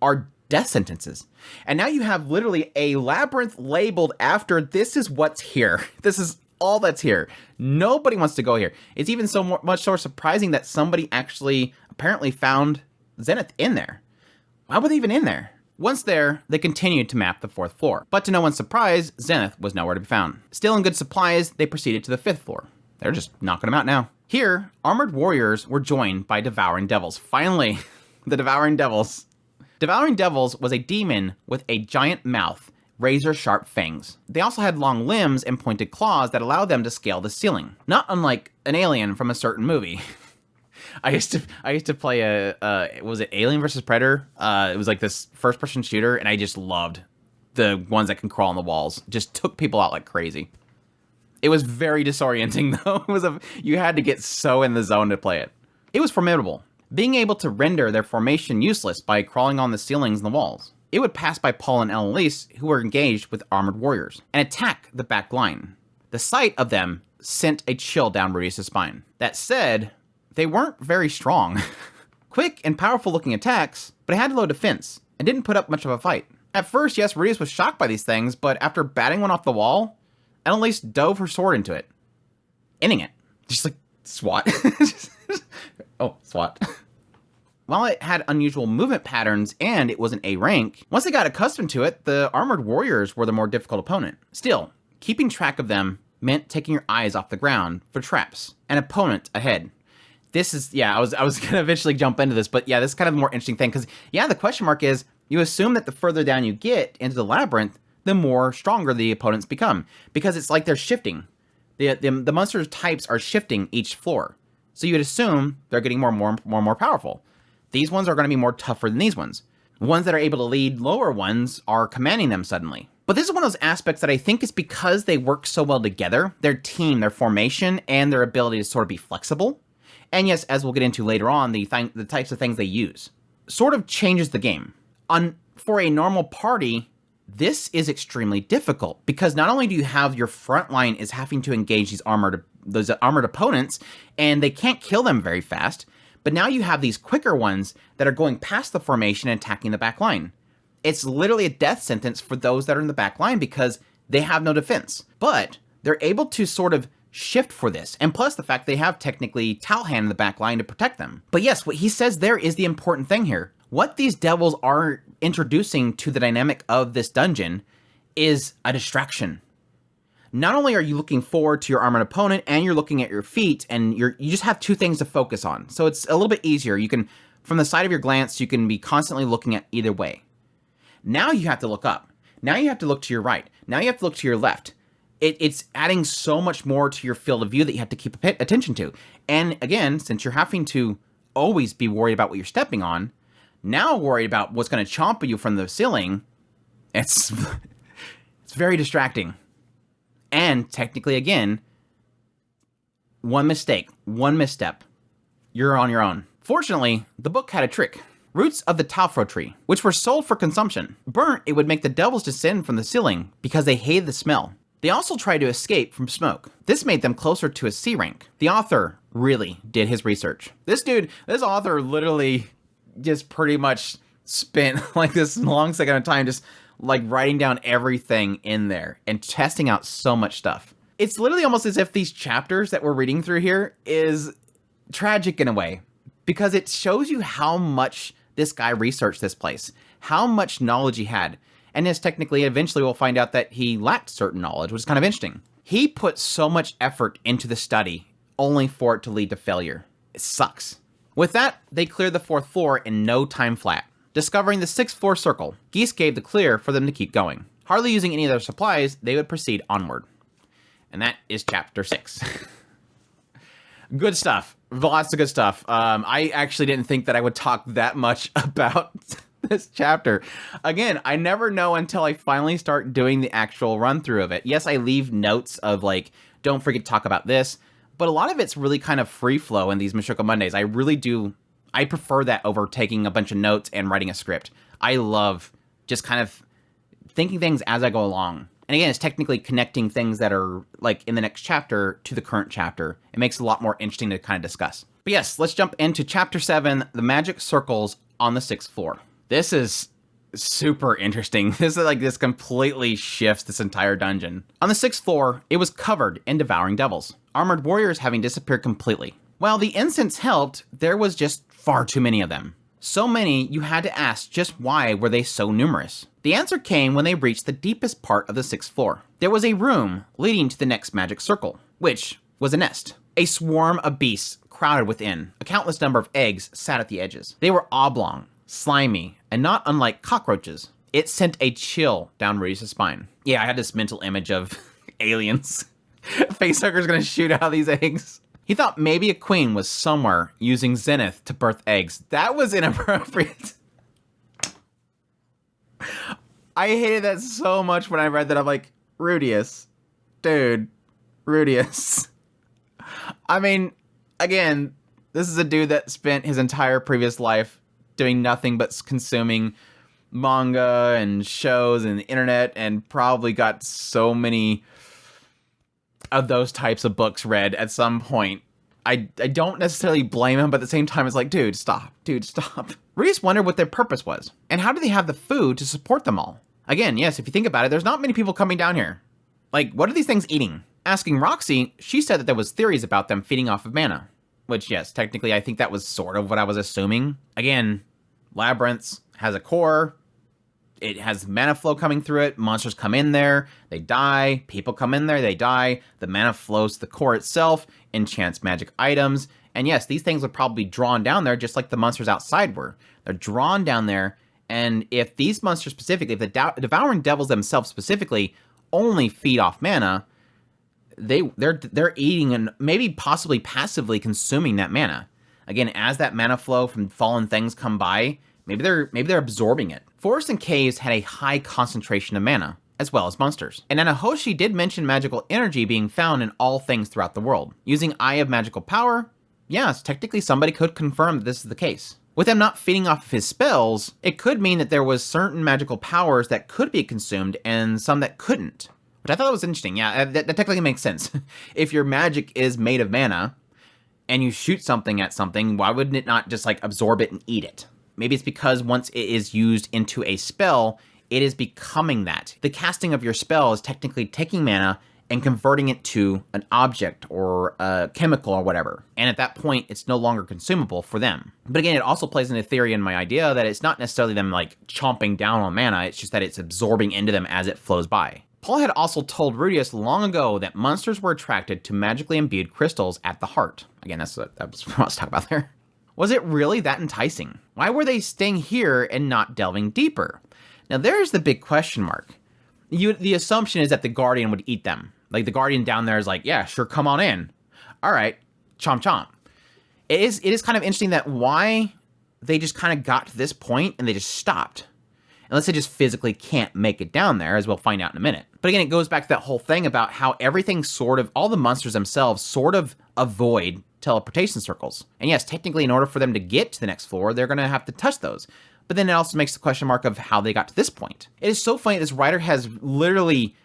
are death sentences. And now you have literally a labyrinth labeled after this is what's here. This is all that's here. Nobody wants to go here. It's even so much so surprising that somebody actually apparently found Zenith in there. Why were they even in there? Once there, they continued to map the 4th floor. But to no one's surprise, Zenith was nowhere to be found. Still in good supplies, they proceeded to the 5th floor. They're just knocking them out now. Here, armored warriors were joined by devouring devils. Finally, the devouring devils. Devouring Devils was a demon with a giant mouth, razor-sharp fangs. They also had long limbs and pointed claws that allowed them to scale the ceiling, not unlike an alien from a certain movie. I used to play was it Alien vs. Predator? It was like this first-person shooter, and I just loved the ones that can crawl on the walls. Just took people out like crazy. It was very disorienting, though. You had to get so in the zone to play it. It was formidable, being able to render their formation useless by crawling on the ceilings and the walls. It would pass by Paul and Eloise, who were engaged with armored warriors, and attack the back line. The sight of them sent a chill down Rudius' spine. That said, they weren't very strong. Quick and powerful looking attacks, but it had low defense, and didn't put up much of a fight. At first, yes, Rudius was shocked by these things, but after batting one off the wall, Eloise dove her sword into it, ending it. Just like, swat. Oh, SWAT. While it had unusual movement patterns and it was an A rank, once they got accustomed to it, the armored warriors were the more difficult opponent. Still, keeping track of them meant taking your eyes off the ground for traps, an opponent ahead. This is, yeah, I was gonna eventually jump into this, but yeah, this is kind of a more interesting thing, because yeah, the question mark is, you assume that the further down you get into the labyrinth, the more stronger the opponents become, because it's like they're shifting. The monsters types are shifting each floor. So you would assume they're getting more powerful. These ones are going to be more tougher than these ones. Ones that are able to lead lower ones are commanding them suddenly. But this is one of those aspects that I think is because they work so well together, their team, their formation, and their ability to sort of be flexible. And yes, as we'll get into later on, the types of things they use sort of changes the game. For a normal party, this is extremely difficult, because not only do you have your front line is having to engage these armored opponents, and they can't kill them very fast, but now you have these quicker ones that are going past the formation and attacking the back line. It's literally a death sentence for those that are in the back line because they have no defense. But they're able to sort of shift for this. And plus the fact they have technically Talhan in the back line to protect them. But yes, what he says there is the important thing here. What these devils are introducing to the dynamic of this dungeon is a distraction. Not only are you looking forward to your armored opponent and you're looking at your feet and you just have two things to focus on. So it's a little bit easier. You can, from the side of your glance, you can be constantly looking at either way. Now you have to look up. Now you have to look to your right. Now you have to look to your left. It's adding so much more to your field of view that you have to keep attention to. And again, since you're having to always be worried about what you're stepping on, now worried about what's going to chomp you from the ceiling, it's very distracting. And technically, again, one mistake, one misstep, you're on your own. Fortunately, the book had a trick. Roots of the Taofro tree, which were sold for consumption. Burnt, it would make the devils descend from the ceiling because they hated the smell. They also tried to escape from smoke. This made them closer to a C rank. The author really did his research. This author literally just pretty much spent like this long second of time just like writing down everything in there and testing out so much stuff. It's literally almost as if these chapters that we're reading through here is tragic in a way because it shows you how much this guy researched this place, how much knowledge he had. And yes, technically, eventually we'll find out that he lacked certain knowledge, which is kind of interesting. He put so much effort into the study, only for it to lead to failure. It sucks. With that, they cleared the 4th floor in no time flat. Discovering the 6th floor circle, Geese gave the clear for them to keep going. Hardly using any of their supplies, they would proceed onward. And that is chapter 6. Good stuff. Lots of good stuff. I actually didn't think that I would talk that much about this chapter. Again, I never know until I finally start doing the actual run through of it. Yes, I leave notes of like, don't forget to talk about this, but a lot of it's really kind of free flow in these Mushoku Mondays. I really do. I prefer that over taking a bunch of notes and writing a script. I love just kind of thinking things as I go along. And again, it's technically connecting things that are like in the next chapter to the current chapter. It makes it a lot more interesting to kind of discuss. But yes, let's jump into chapter 7, the magic circles on the 6th floor. This is super interesting. This completely shifts this entire dungeon. On the 6th floor, it was covered in devouring devils, armored warriors having disappeared completely. While the incense helped, there was just far too many of them. So many, you had to ask just why were they so numerous? The answer came when they reached the deepest part of the 6th floor. There was a room leading to the next magic circle, which was a nest. A swarm of beasts crowded within. A countless number of eggs sat at the edges. They were oblong, slimy, and not unlike cockroaches. It sent a chill down Rudy's spine. Yeah, I had this mental image of aliens. Facehugger's gonna shoot out these eggs. He thought maybe a queen was somewhere using Zenith to birth eggs. That was inappropriate. I hated that so much when I read that. I'm like, Rudius. Dude. Rudius. I mean, again, this is a dude that spent his entire previous life doing nothing but consuming manga and shows and the internet and probably got so many of those types of books read at some point. I don't necessarily blame him, but at the same time, it's like, dude, stop. Dude, stop. Rudius wondered what their purpose was, and how do they have the food to support them all? Again, yes, if you think about it, there's not many people coming down here. Like, what are these things eating? Asking Roxy, she said that there was theories about them feeding off of mana. Which, yes, technically, I think that was sort of what I was assuming. Again, Labyrinths has a core. It has mana flow coming through it. Monsters come in there, they die. People come in there, they die. The mana flows to the core itself, enchants magic items. And yes, these things are probably drawn down there just like the monsters outside were. They're drawn down there, and if these monsters specifically, if the Devouring Devils themselves specifically only feed off mana, they're eating and maybe possibly passively consuming that mana. Again, as that mana flow from fallen things come by, maybe they're absorbing it. Forests and caves had a high concentration of mana, as well as monsters. And Anahoshi did mention magical energy being found in all things throughout the world. Using Eye of Magical Power, yes, technically somebody could confirm that this is the case. With him not feeding off of his spells, it could mean that there was certain magical powers that could be consumed and some that couldn't. Which I thought was interesting. Yeah, that technically makes sense. If your magic is made of mana, and you shoot something at something, why wouldn't it not just like absorb it and eat it? Maybe it's because once it is used into a spell, it is becoming that. The casting of your spell is technically taking mana and converting it to an object or a chemical or whatever. And at that point, it's no longer consumable for them. But again, it also plays into theory in my idea that it's not necessarily them like chomping down on mana, it's just that it's absorbing into them as it flows by. Paul had also told Rudius long ago that monsters were attracted to magically imbued crystals at the heart. Again, that's what I was talking about there. Was it really that enticing? Why were they staying here and not delving deeper? Now there's the big question mark. The assumption is that the Guardian would eat them. Like the Guardian down there is like, yeah, sure, come on in. All right, chomp chomp. It is kind of interesting that why they just kind of got to this point and they just stopped. Unless they just physically can't make it down there, as we'll find out in a minute. But again, it goes back to that whole thing about how everything sort of, all the monsters themselves sort of avoid teleportation circles. And yes, technically in order for them to get to the next floor, they're going to have to touch those. But then it also makes the question mark of how they got to this point. It is so funny, this writer has literally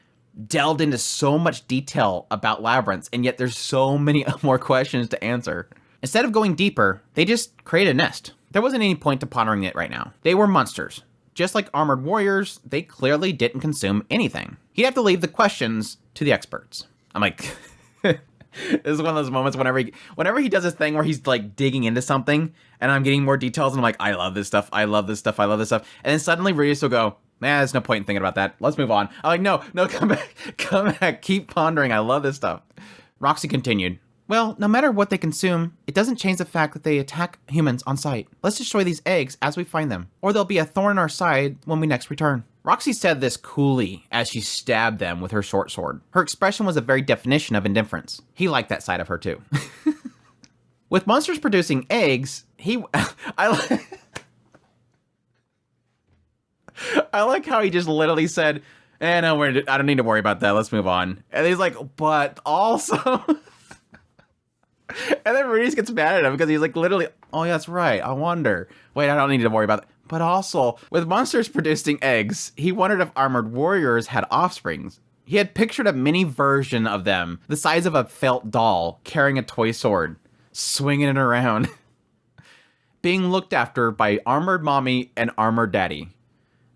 delved into so much detail about labyrinths, and yet there's so many more questions to answer. Instead of going deeper, they just created a nest. There wasn't any point to pondering it right now. They were monsters. Just like armored warriors, they clearly didn't consume anything. He'd have to leave the questions to the experts. I'm like, this is one of those moments whenever he does this thing where he's like digging into something and I'm getting more details and I'm like, I love this stuff, I love this stuff, I love this stuff. And then suddenly Rudy will go, nah, there's no point in thinking about that. Let's move on. I'm like, no, come back, keep pondering. I love this stuff. Roxy continued. Well, no matter what they consume, it doesn't change the fact that they attack humans on sight. Let's destroy these eggs as we find them, or they'll be a thorn in our side when we next return. Roxy said this coolly as she stabbed them with her short sword. Her expression was a very definition of indifference. He liked that side of her too. With monsters producing eggs, I like how he just literally said, no, I don't need to worry about that. Let's move on. And he's like, but also... And then Rudy gets mad at him because he's like, literally, oh, yeah, that's right. I wonder. Wait, I don't need to worry about that. But also, with monsters producing eggs, he wondered if armored warriors had offsprings. He had pictured a mini version of them, the size of a felt doll, carrying a toy sword, swinging it around, being looked after by armored mommy and armored daddy.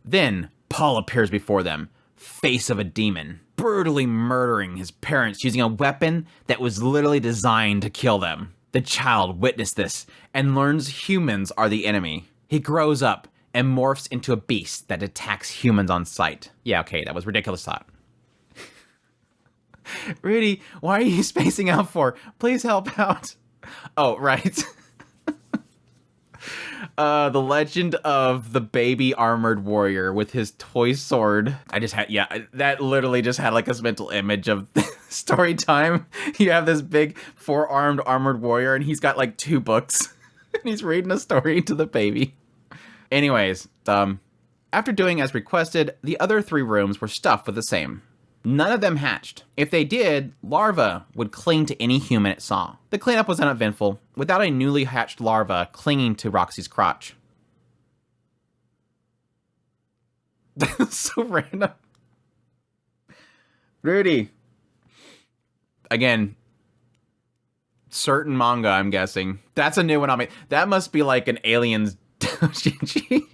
Then, Paul appears before them, face of a demon, brutally murdering his parents using a weapon that was literally designed to kill them. The child witnessed this and learns humans are the enemy. He grows up and morphs into a beast that attacks humans on sight. Yeah, okay, that was a ridiculous thought. Rudy, why are you spacing out for? Please help out. Oh, right. The legend of the baby armored warrior with his toy sword. That literally just had like this mental image of story time. You have this big 4-armed armored warrior and he's got like 2 books and he's reading a story to the baby. Anyways, after doing as requested, the other 3 rooms were stuffed with the same. None of them hatched. If they did, larvae would cling to any human it saw. The cleanup was uneventful, without a newly hatched larva clinging to Roxy's crotch. That's so random. Rudy. Again, certain manga, I'm guessing. That's a new one on me. That must be like an Aliens doujinshi.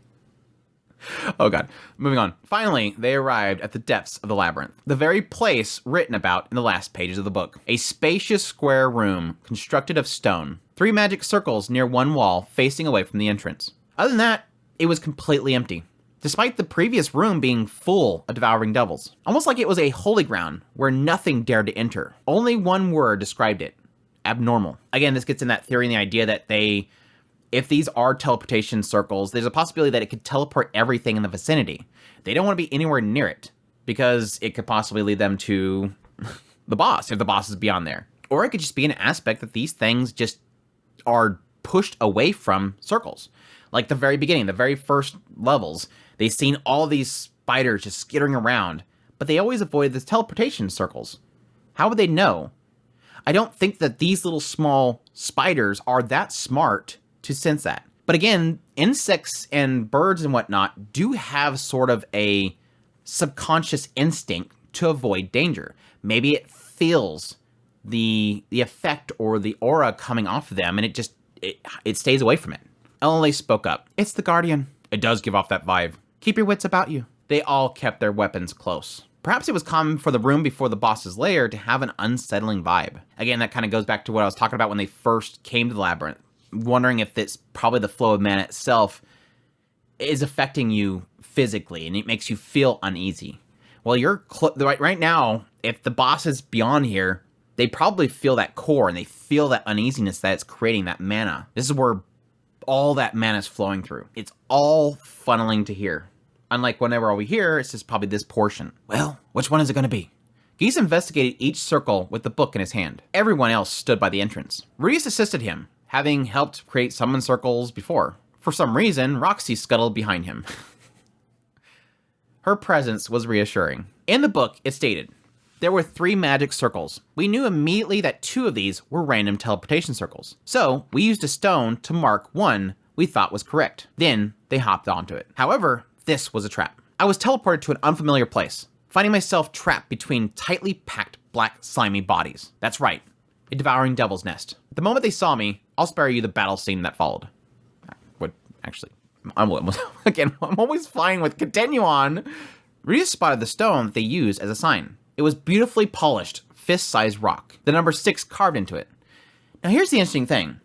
Oh god. Moving on. Finally, they arrived at the depths of the labyrinth. The very place written about in the last pages of the book. A spacious square room constructed of stone. 3 magic circles near one wall facing away from the entrance. Other than that, it was completely empty. Despite the previous room being full of devouring devils. Almost like it was a holy ground where nothing dared to enter. Only one word described it. Abnormal. Again, this gets in that theory and the idea that if these are teleportation circles, there's a possibility that it could teleport everything in the vicinity. They don't want to be anywhere near it because it could possibly lead them to the boss if the boss is beyond there. Or it could just be an aspect that these things just are pushed away from circles. Like the very beginning, the very first levels, they've seen all these spiders just skittering around, but they always avoid the teleportation circles. How would they know? I don't think that these little small spiders are that smart to sense that. But again, insects and birds and whatnot do have sort of a subconscious instinct to avoid danger. Maybe it feels the effect or the aura coming off of them and it stays away from it. LLA spoke up. It's the Guardian. It does give off that vibe. Keep your wits about you. They all kept their weapons close. Perhaps it was common for the room before the boss's lair to have an unsettling vibe. Again, that kind of goes back to what I was talking about when they first came to the labyrinth. Wondering if it's probably the flow of mana itself is affecting you physically and it makes you feel uneasy. Well, you're right now, if the boss is beyond here, they probably feel that core and they feel that uneasiness that it's creating, that mana. This is where all that mana is flowing through. It's all funneling to here. Unlike whenever over here, it's just probably this portion. Well, which one is it going to be? Geese investigated each circle with the book in his hand. Everyone else stood by the entrance. Rudy assisted him, having helped create summon circles before. For some reason, Roxy scuttled behind him. Her presence was reassuring. In the book, it stated, there were 3 magic circles. We knew immediately that 2 of these were random teleportation circles. So, we used a stone to mark one we thought was correct. Then, they hopped onto it. However, this was a trap. I was teleported to an unfamiliar place, finding myself trapped between tightly packed black slimy bodies. That's right, a devouring devil's nest. The moment they saw me, I'll spare you the battle scene that followed. I'm always fine with continue on. Rudy spotted the stone that they used as a sign. It was beautifully polished, fist-sized rock, the number 6 carved into it. Now here's the interesting thing.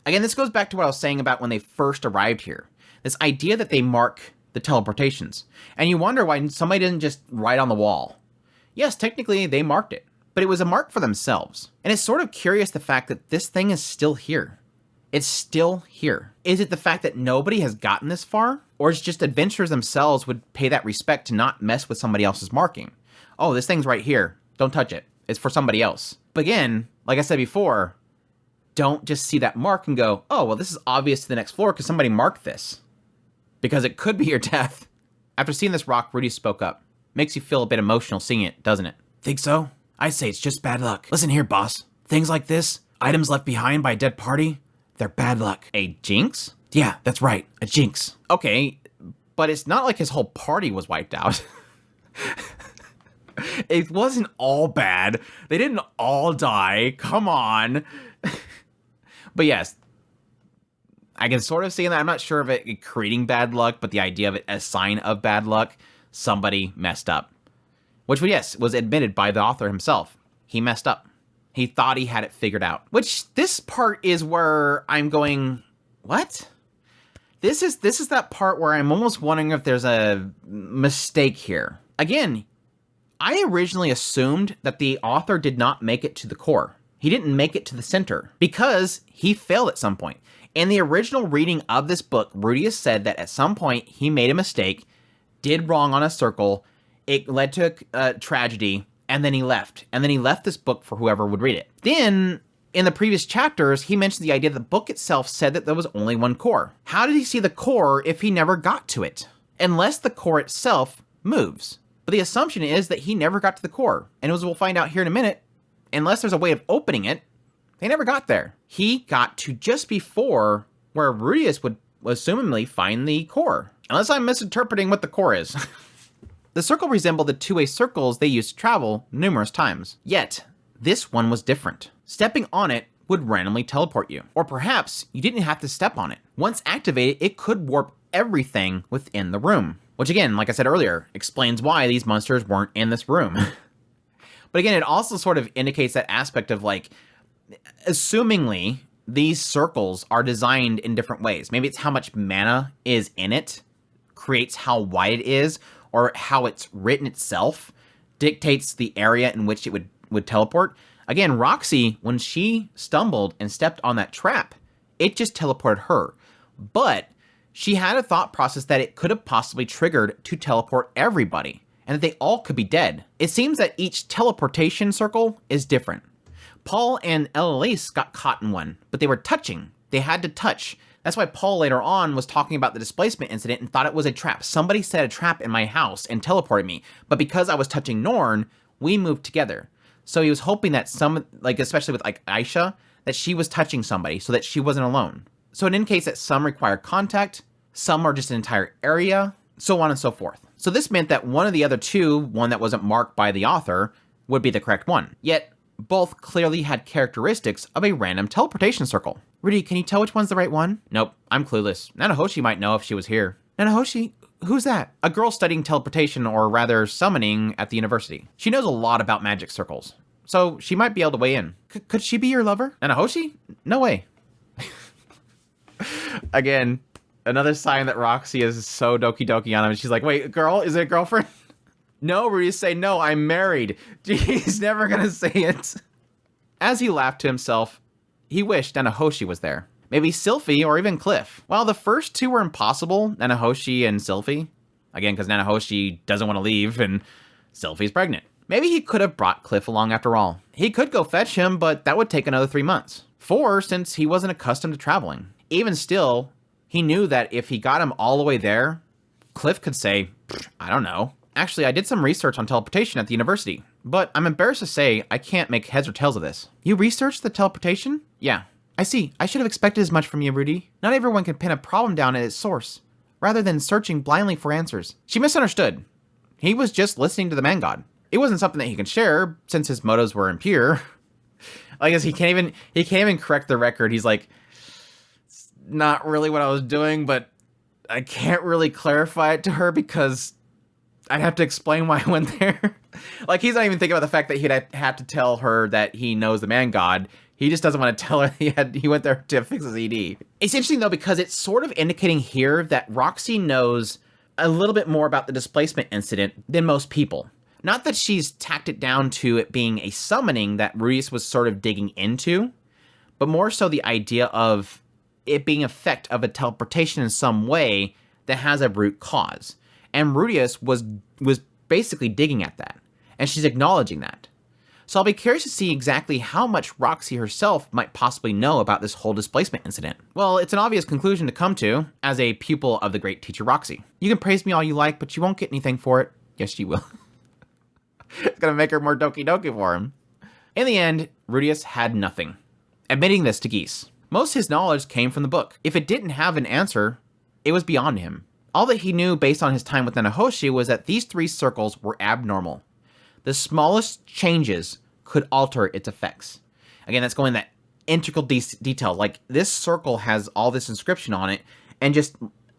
Again, this goes back to what I was saying about when they first arrived here. This idea that they mark the teleportations. And you wonder why somebody didn't just write on the wall. Yes, technically they marked it, but it was a mark for themselves. And it's sort of curious the fact that this thing is still here. It's still here. Is it the fact that nobody has gotten this far? Or it's just adventurers themselves would pay that respect to not mess with somebody else's marking? Oh, this thing's right here. Don't touch it. It's for somebody else. But again, like I said before, don't just see that mark and go, oh, well, this is obvious to the next floor because somebody marked this. Because it could be your death. After seeing this rock, Rudy spoke up. Makes you feel a bit emotional seeing it, doesn't it? Think so? I'd say it's just bad luck. Listen here, boss. Things like this, items left behind by a dead party, they're bad luck. A jinx? Yeah, that's right, a jinx. Okay, but it's not like his whole party was wiped out. It wasn't all bad. They didn't all die. Come on. But yes, I can sort of see that. I'm not sure of it creating bad luck, but the idea of it as a sign of bad luck, somebody messed up. Which, yes, was admitted by the author himself. He messed up. He thought he had it figured out. Which, this part is where I'm going, what? This is that part where I'm almost wondering if there's a mistake here. Again, I originally assumed that the author did not make it to the core. He didn't make it to the center because he failed at some point. In the original reading of this book, Rudy has said that at some point he made a mistake, did wrong on a circle, it led to a tragedy, and then he left. And then he left this book for whoever would read it. Then, in the previous chapters, he mentioned the idea that the book itself said that there was only one core. How did he see the core if he never got to it? Unless the core itself moves. But the assumption is that he never got to the core. And as we'll find out here in a minute, unless there's a way of opening it, they never got there. He got to just before where Rudius would assumingly find the core. Unless I'm misinterpreting what the core is. The circle resembled the two-way circles they used to travel numerous times. Yet, this one was different. Stepping on it would randomly teleport you. Or perhaps you didn't have to step on it. Once activated, it could warp everything within the room. Which again, like I said earlier, explains why these monsters weren't in this room. But again, it also sort of indicates that aspect of like, assumingly, these circles are designed in different ways. Maybe it's how much mana is in it, creates how wide it is, or how it's written itself dictates the area in which it would teleport. Again, Roxy, when she stumbled and stepped on that trap, it just teleported her. But she had a thought process that it could have possibly triggered to teleport everybody, and that they all could be dead. It seems that each teleportation circle is different. Paul and Elise got caught in one, but they were touching. They had to touch. That's why Paul later on was talking about the displacement incident and thought it was a trap. Somebody set a trap in my house and teleported me. But because I was touching Norn, we moved together. So he was hoping that some, like especially with like Aisha, that she was touching somebody so that she wasn't alone. So it indicates that some require contact, some are just an entire area, so on and so forth. So this meant that one of the other two, one that wasn't marked by the author, would be the correct one. Yet, Both clearly had characteristics of a random teleportation circle. Rudy, can you tell which one's the right one? Nope, I'm clueless. Nanahoshi might know if she was here. Nanahoshi? Who's that? A girl studying teleportation, or rather summoning, at the university. She knows a lot about magic circles, so she might be able to weigh in. Could she be your lover? Nanahoshi? No way. Again, another sign that Roxy is so doki doki on him. She's like, wait, girl, is it a girlfriend? No, Rudy, say no, I'm married. He's never gonna say it. As he laughed to himself, he wished Nanahoshi was there. Maybe Sylphie or even Cliff. While the first two were impossible, Nanahoshi and Sylphie, again, because Nanahoshi doesn't want to leave and Sylphie's pregnant. Maybe he could have brought Cliff along after all. He could go fetch him, but that would take another 3 months. 4, since he wasn't accustomed to traveling. Even still, he knew that if he got him all the way there, Cliff could say, I don't know. Actually, I did some research on teleportation at the university, but I'm embarrassed to say I can't make heads or tails of this. You researched the teleportation? Yeah. I see. I should have expected as much from you, Rudy. Not everyone can pin a problem down at its source, rather than searching blindly for answers. She misunderstood. He was just listening to the man god. It wasn't something that he could share, since his motives were impure. I guess he can't even correct the record. He's like, it's not really what I was doing, but I can't really clarify it to her because I'd have to explain why I went there. Like, he's not even thinking about the fact that he'd have to tell her that he knows the man god. He just doesn't want to tell her he went there to fix his ED. It's interesting, though, because it's sort of indicating here that Roxy knows a little bit more about the displacement incident than most people. Not that she's tacked it down to it being a summoning that Rudius was sort of digging into, but more so the idea of it being effect of a teleportation in some way that has a root cause. And Rudius was basically digging at that, and she's acknowledging that. So I'll be curious to see exactly how much Roxy herself might possibly know about this whole displacement incident. Well, it's an obvious conclusion to come to as a pupil of the great teacher Roxy. You can praise me all you like, but you won't get anything for it. Yes, she will. It's gonna make her more doki doki for him. In the end, Rudius had nothing, admitting this to Geese. Most of his knowledge came from the book. If it didn't have an answer, it was beyond him. All that he knew based on his time with Nanahoshi was that these 3 circles were abnormal. The smallest changes could alter its effects. Again, that's going that integral detail. Like, this circle has all this inscription on it, and just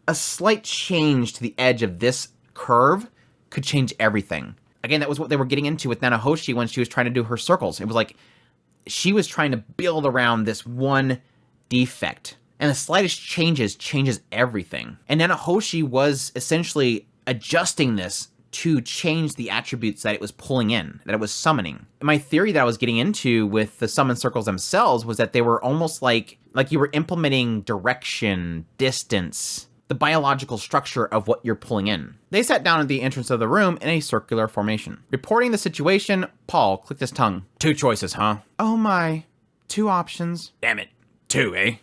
a slight change to the edge of this curve could change everything. Again, that was what they were getting into with Nanahoshi when she was trying to do her circles. It was like she was trying to build around this one defect, and the slightest changes everything. And Nanahoshi was essentially adjusting this to change the attributes that it was pulling in, that it was summoning. My theory that I was getting into with the summon circles themselves was that they were almost like you were implementing direction, distance, the biological structure of what you're pulling in. They sat down at the entrance of the room in a circular formation. Reporting the situation, Paul clicked his tongue. 2 choices, huh? Oh my. 2 options. Damn it. 2, eh?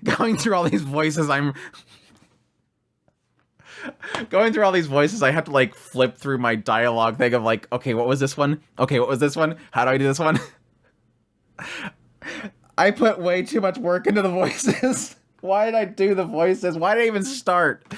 Going through all these voices, I have to like flip through my dialogue thing of like, okay, what was this one? Okay, what was this one? How do I do this one? I put way too much work into the voices. Why did I do the voices? Why did I even start?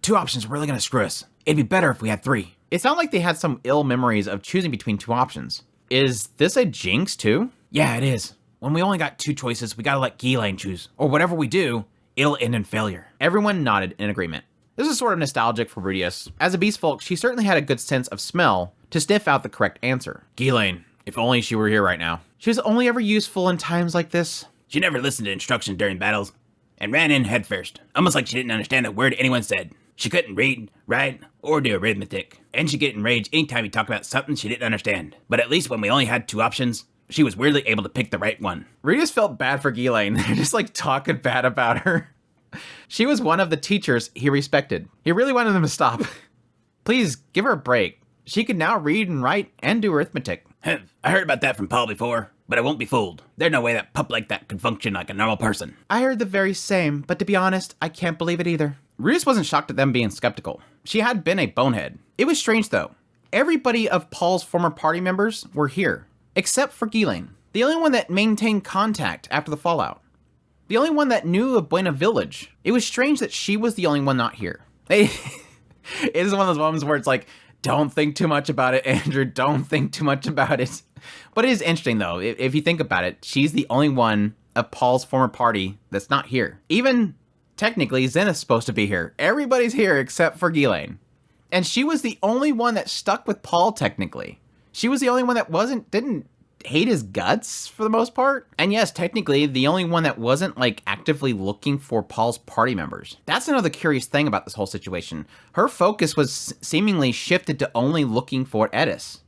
2 options are really gonna screw us. It'd be better if we had 3. It sounded like they had some ill memories of choosing between 2 options. Is this a jinx too? Yeah, it is. When we only got 2 choices, we gotta let Ghislaine choose. Or whatever we do, it'll end in failure. Everyone nodded in agreement. This is sort of nostalgic for Rudius. As a beast folk, she certainly had a good sense of smell to sniff out the correct answer. Ghislaine, if only she were here right now. She was only ever useful in times like this. She never listened to instructions during battles, and ran in headfirst, almost like she didn't understand a word anyone said. She couldn't read, write, or do arithmetic, and she'd get enraged anytime he talked about something she didn't understand. But at least when we only had 2 options, she was weirdly able to pick the right one. Rudius felt bad for Ghislaine. They're just like talking bad about her. She was one of the teachers he respected. He really wanted them to stop. Please, give her a break. She could now read and write and do arithmetic. I heard about that from Paul before, but I won't be fooled. There's no way that pup like that could function like a normal person. I heard the very same, but to be honest, I can't believe it either. Rudius wasn't shocked at them being skeptical. She had been a bonehead. It was strange though. Everybody of Paul's former party members were here, except for Ghislaine, the only one that maintained contact after the fallout. The only one that knew of Buena Village. It was strange that she was the only one not here. It is one of those moments where it's like, don't think too much about it, Andrew. Don't think too much about it. But it is interesting, though. If you think about it, she's the only one of Paul's former party that's not here. Even technically, Zenith's supposed to be here. Everybody's here except for Ghislaine. And she was the only one that stuck with Paul, technically. She was the only one that didn't hate his guts for the most part. And yes, technically, the only one that wasn't like actively looking for Paul's party members. That's another curious thing about this whole situation. Her focus was seemingly shifted to only looking for Edis.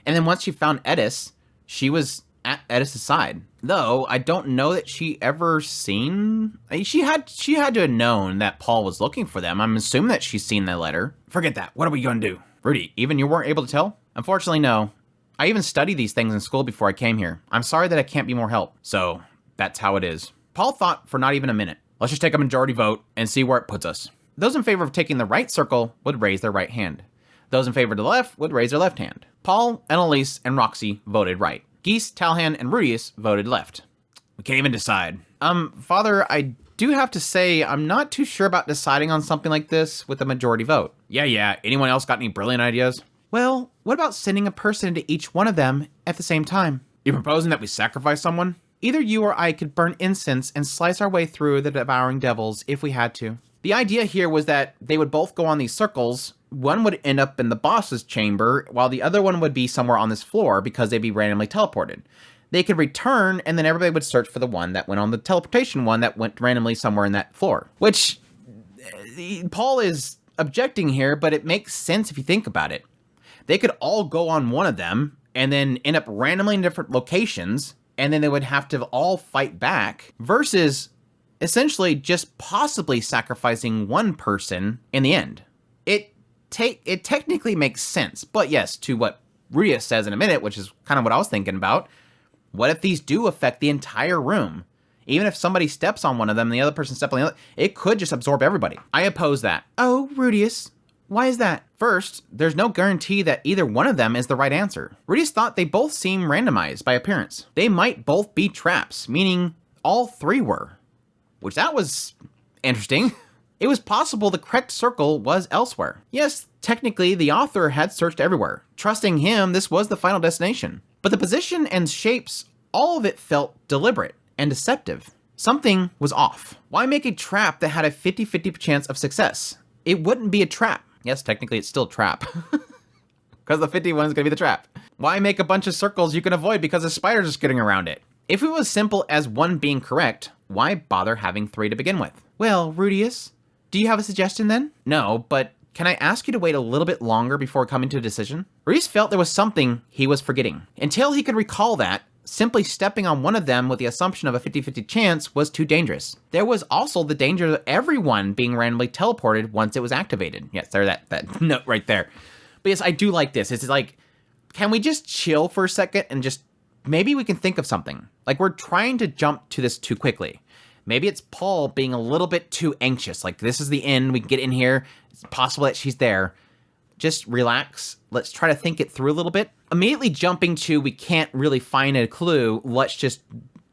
And then once she found Edis, she was at Edis' side. Though, I don't know that she ever seen... She had to have known that Paul was looking for them. I'm assuming that she's seen the letter. Forget that. What are we going to do? Rudy, even you weren't able to tell? Unfortunately, no. I even studied these things in school before I came here. I'm sorry that I can't be more help. So, that's how it is. Paul thought for not even a minute. Let's just take a majority vote and see where it puts us. Those in favor of taking the right circle would raise their right hand. Those in favor of the left would raise their left hand. Paul, Annalise, and Roxy voted right. Geese, Talhan, and Rudius voted left. We can't even decide. Father, I do have to say, I'm not too sure about deciding on something like this with a majority vote. Yeah. Anyone else got any brilliant ideas? Well, what about sending a person to each one of them at the same time? You proposing that we sacrifice someone? Either you or I could burn incense and slice our way through the devouring devils if we had to. The idea here was that they would both go on these circles. One would end up in the boss's chamber, while the other one would be somewhere on this floor because they'd be randomly teleported. They could return, and then everybody would search for the one that went on the teleportation one that went randomly somewhere in that floor. Which, Paul is objecting here, but it makes sense if you think about it. They could all go on one of them, and then end up randomly in different locations, and then they would have to all fight back, versus essentially just possibly sacrificing one person in the end. It technically makes sense, but yes, to what Rudy says in a minute, which is kind of what I was thinking about, what if these do affect the entire room? Even if somebody steps on one of them and the other person steps on the other, it could just absorb everybody. I oppose that. Oh, Rudius, why is that? First, there's no guarantee that either one of them is the right answer. Rudius thought they both seem randomized by appearance. They might both be traps, meaning all three were, which that was interesting. It was possible the correct circle was elsewhere. Yes, technically the author had searched everywhere. Trusting him, this was the final destination. But the position and shapes, all of it felt deliberate and deceptive. Something was off. Why make a trap that had a 50-50 chance of success? It wouldn't be a trap. Yes, technically it's still a trap. Because the 51 is going to be the trap. Why make a bunch of circles you can avoid because a spider's just getting around it? If it was as simple as one being correct, why bother having three to begin with? Well, Rudius, do you have a suggestion then? No, but can I ask you to wait a little bit longer before coming to a decision? Rudius felt there was something he was forgetting. Until he could recall that, simply stepping on one of them with the assumption of a 50-50 chance was too dangerous. There was also the danger of everyone being randomly teleported once it was activated. Yes, there's that note right there. But yes, I do like this. It's like, can we just chill for a second and just, maybe we can think of something. Like, we're trying to jump to this too quickly. Maybe it's Paul being a little bit too anxious. Like, this is the end. We can get in here. It's possible that she's there. Just relax. Let's try to think it through a little bit. Immediately jumping to, we can't really find a clue, let's just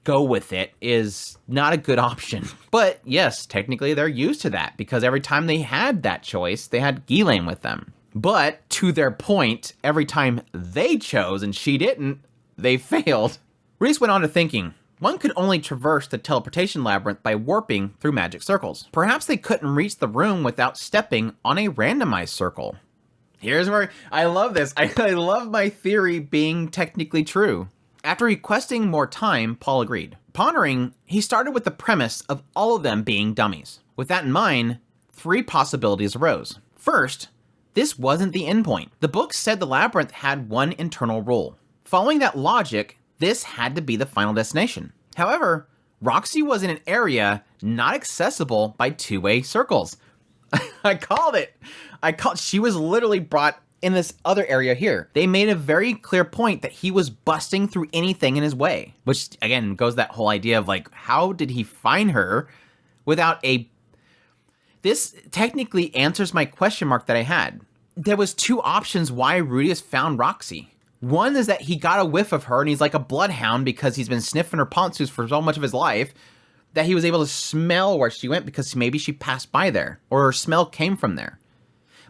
go with it, is not a good option. But yes, technically they're used to that, because every time they had that choice, they had Ghislaine with them. But to their point, every time they chose and she didn't, they failed. Reese went on to thinking, one could only traverse the teleportation labyrinth by warping through magic circles. Perhaps they couldn't reach the room without stepping on a randomized circle. Here's where I love this. I love my theory being technically true. After requesting more time, Paul agreed. Pondering, he started with the premise of all of them being dummies. With that in mind, three possibilities arose. First, this wasn't the endpoint. The book said the labyrinth had one internal rule. Following that logic, this had to be the final destination. However, Roxy was in an area not accessible by two-way circles. I called it. She was literally brought in this other area here. They made a very clear point that he was busting through anything in his way, which again goes that whole idea of like, how did he find her without a... This technically answers my question mark that I had. There was two options why Rudius found Roxy. One is that he got a whiff of her and he's like a bloodhound because he's been sniffing her pantsuits for so much of his life that he was able to smell where she went because maybe she passed by there or her smell came from there.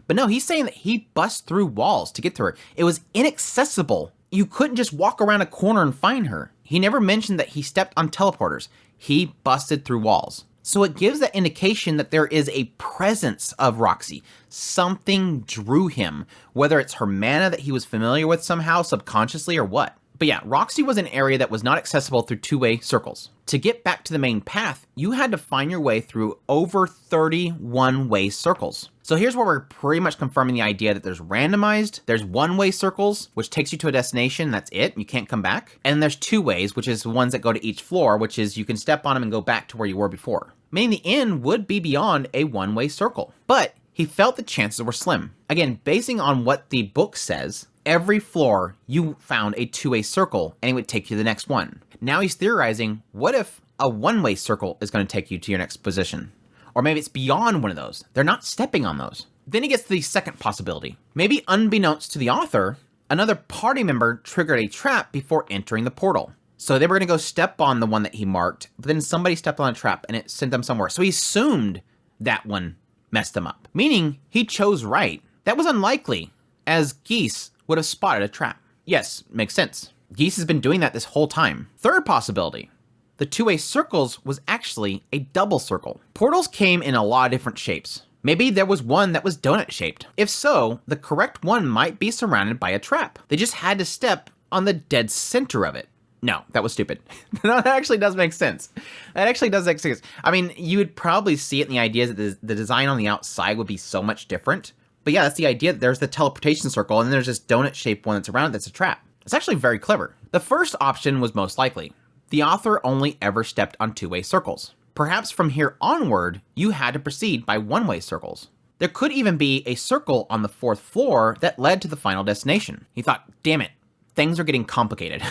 But no, he's saying that he bust through walls to get to her. It was inaccessible you couldn't just walk around a corner and find her. He never mentioned that he stepped on teleporters. He busted through walls. So it gives that indication that there is a presence of Roxy. Something drew him, whether it's her mana that he was familiar with somehow subconsciously or what. But yeah, Roxy was an area that was not accessible through two-way circles. To get back to the main path, you had to find your way through over 30 one-way circles. So here's where we're pretty much confirming the idea that there's randomized, there's one-way circles, which takes you to a destination, that's it, you can't come back. And there's two ways, which is the ones that go to each floor, which is you can step on them and go back to where you were before. Meaning the end would be beyond a one-way circle. But he felt the chances were slim. Again, basing on what the book says, every floor you found a two-way circle and it would take you to the next one. Now he's theorizing, what if a one-way circle is going to take you to your next position? Or maybe it's beyond one of those. They're not stepping on those. Then he gets to the second possibility. Maybe unbeknownst to the author, another party member triggered a trap before entering the portal. So they were going to go step on the one that he marked, but then somebody stepped on a trap and it sent them somewhere. So he assumed that one messed them up. Meaning he chose right. That was unlikely, as Geese would have spotted a trap. Yes, makes sense. Geese has been doing that this whole time. Third possibility. The two-way circles was actually a double circle. Portals came in a lot of different shapes. Maybe there was one that was donut-shaped. If so, the correct one might be surrounded by a trap. They just had to step on the dead center of it. No, that was stupid. No, that actually does make sense. That actually does make sense. I mean, you would probably see it in the idea that the design on the outside would be so much different. But yeah, that's the idea. There's the teleportation circle, and then there's this donut-shaped one that's around it that's a trap. It's actually very clever. The first option was most likely. The author only ever stepped on two-way circles. Perhaps from here onward, you had to proceed by one-way circles. There could even be a circle on the fourth floor that led to the final destination. He thought, damn it, things are getting complicated.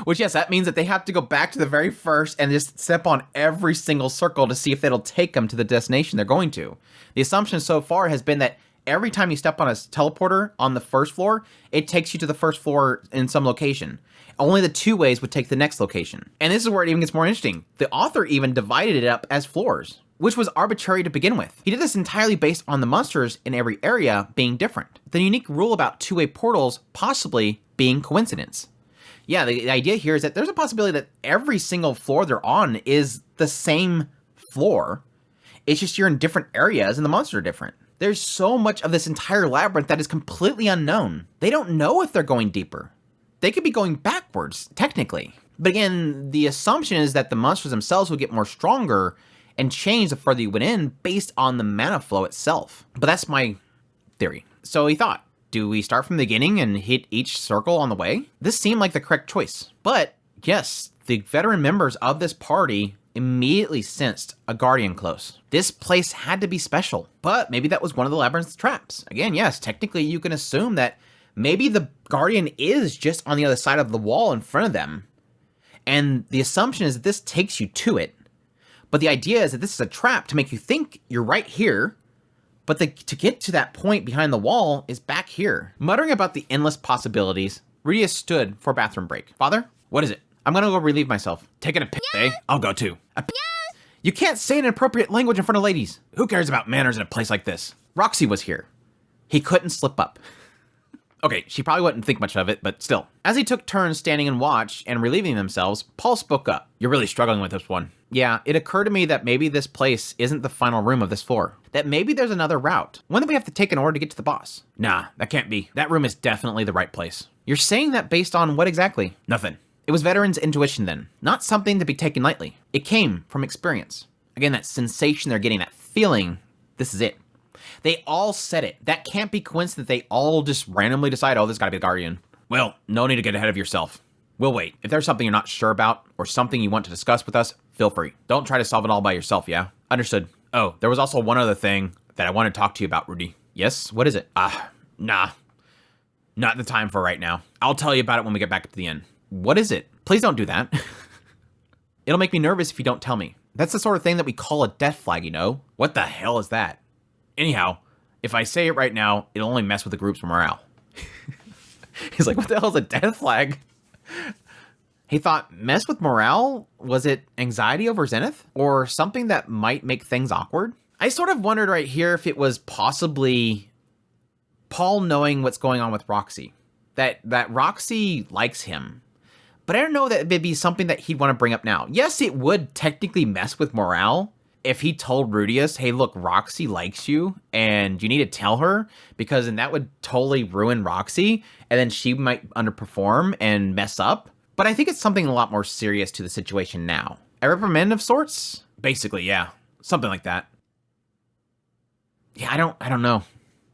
Which, yes, that means that they have to go back to the very first and just step on every single circle to see if it'll take them to the destination they're going to. The assumption so far has been that every time you step on a teleporter on the first floor, it takes you to the first floor in some location. Only the two ways would take the next location. And this is where it even gets more interesting. The author even divided it up as floors, which was arbitrary to begin with. He did this entirely based on the monsters in every area being different. The unique rule about two-way portals possibly being coincidence. Yeah, the idea here is that there's a possibility that every single floor they're on is the same floor. It's just you're in different areas and the monsters are different. There's so much of this entire labyrinth that is completely unknown. They don't know if they're going deeper. They could be going backwards, technically. But again, the assumption is that the monsters themselves will get more stronger and change the further you went in based on the mana flow itself. But that's my theory. So he thought, do we start from the beginning and hit each circle on the way? This seemed like the correct choice. But yes, the veteran members of this party immediately sensed a guardian close. This place had to be special, but maybe that was one of the labyrinth's traps. Again, yes, technically you can assume that maybe the guardian is just on the other side of the wall in front of them. And the assumption is that this takes you to it. But the idea is that this is a trap to make you think you're right here, but to get to that point behind the wall is back here. Muttering about the endless possibilities, Rudy stood for a bathroom break. Father, what is it? I'm gonna go relieve myself. Taking a piss, eh? I'll go too. A piss? You can't say inappropriate language in front of ladies. Who cares about manners in a place like this? Roxy was here. He couldn't slip up. Okay, she probably wouldn't think much of it, but still. As he took turns standing in watch and relieving themselves, Paul spoke up. You're really struggling with this one. Yeah, it occurred to me that maybe this place isn't the final room of this floor. That maybe there's another route. One that we have to take in order to get to the boss. Nah, that can't be. That room is definitely the right place. You're saying that based on what exactly? Nothing. It was veteran's intuition then, not something to be taken lightly. It came from experience. Again, that sensation they're getting, that feeling, this is it. They all said it. That can't be coincidence. They all just randomly decide, oh, this gotta be the Guardian. Well, no need to get ahead of yourself. We'll wait. If there's something you're not sure about or something you want to discuss with us, feel free. Don't try to solve it all by yourself, yeah? Understood. Oh, there was also one other thing that I want to talk to you about, Rudy. Yes? What is it? Nah. Not the time for right now. I'll tell you about it when we get back to the end. What is it? Please don't do that. It'll make me nervous if you don't tell me. That's the sort of thing that we call a death flag, you know? What the hell is that? Anyhow, if I say it right now, it'll only mess with the group's morale. He's like, what the hell is a death flag? He thought, mess with morale? Was it anxiety over Zenith? Or something that might make things awkward? I sort of wondered right here if it was possibly Paul knowing what's going on with Roxy. that Roxy likes him. But I don't know that it'd be something that he'd want to bring up now. Yes, it would technically mess with morale if he told Rudius, hey, look, Roxy likes you, and you need to tell her, because then that would totally ruin Roxy, and then she might underperform and mess up. But I think it's something a lot more serious to the situation now. A reprimand of sorts? Basically, yeah. Something like that. Yeah, I don't know.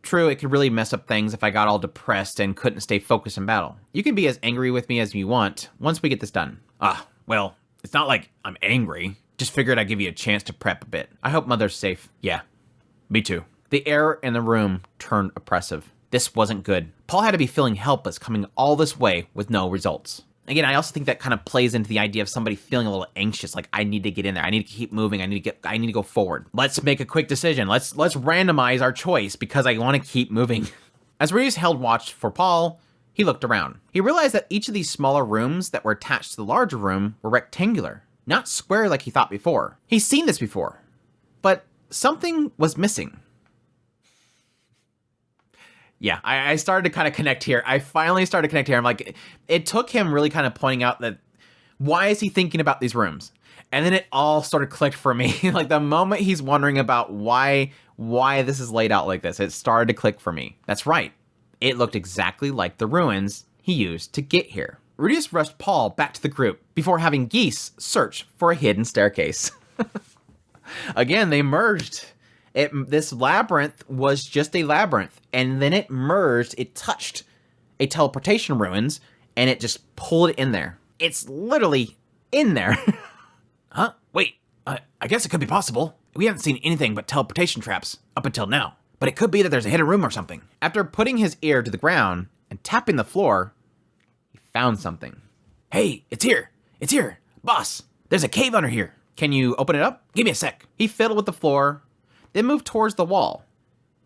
True, it could really mess up things if I got all depressed and couldn't stay focused in battle. You can be as angry with me as you want once we get this done. Well, it's not like I'm angry. Just figured I'd give you a chance to prep a bit. I hope Mother's safe. Yeah, me too. The air in the room turned oppressive. This wasn't good. Paul had to be feeling helpless coming all this way with no results. Again, I also think that kind of plays into the idea of somebody feeling a little anxious, like I need to get in there, I need to keep moving, I need to go forward. Let's make a quick decision. Let's randomize our choice because I want to keep moving. As Rudius held watch for Paul, he looked around. He realized that each of these smaller rooms that were attached to the larger room were rectangular, not square like he thought before. He's seen this before, but something was missing. Yeah, I started to kind of connect here. I finally started to connect here. I'm like, it took him really kind of pointing out that, why is he thinking about these rooms? And then it all sort of clicked for me. Like the moment he's wondering about why this is laid out like this, it started to click for me. That's right. It looked exactly like the ruins he used to get here. Rudius rushed Paul back to the group before having Geese search for a hidden staircase. Again, they merged. This labyrinth was just a labyrinth, and then it merged, it touched a teleportation ruins, and it just pulled it in there. It's literally in there. Huh? Wait, I guess it could be possible. We haven't seen anything but teleportation traps up until now, but it could be that there's a hidden room or something. After putting his ear to the ground and tapping the floor, he found something. Hey, it's here. It's here. Boss, there's a cave under here. Can you open it up? Give me a sec. He fiddled with the floor, then moved towards the wall.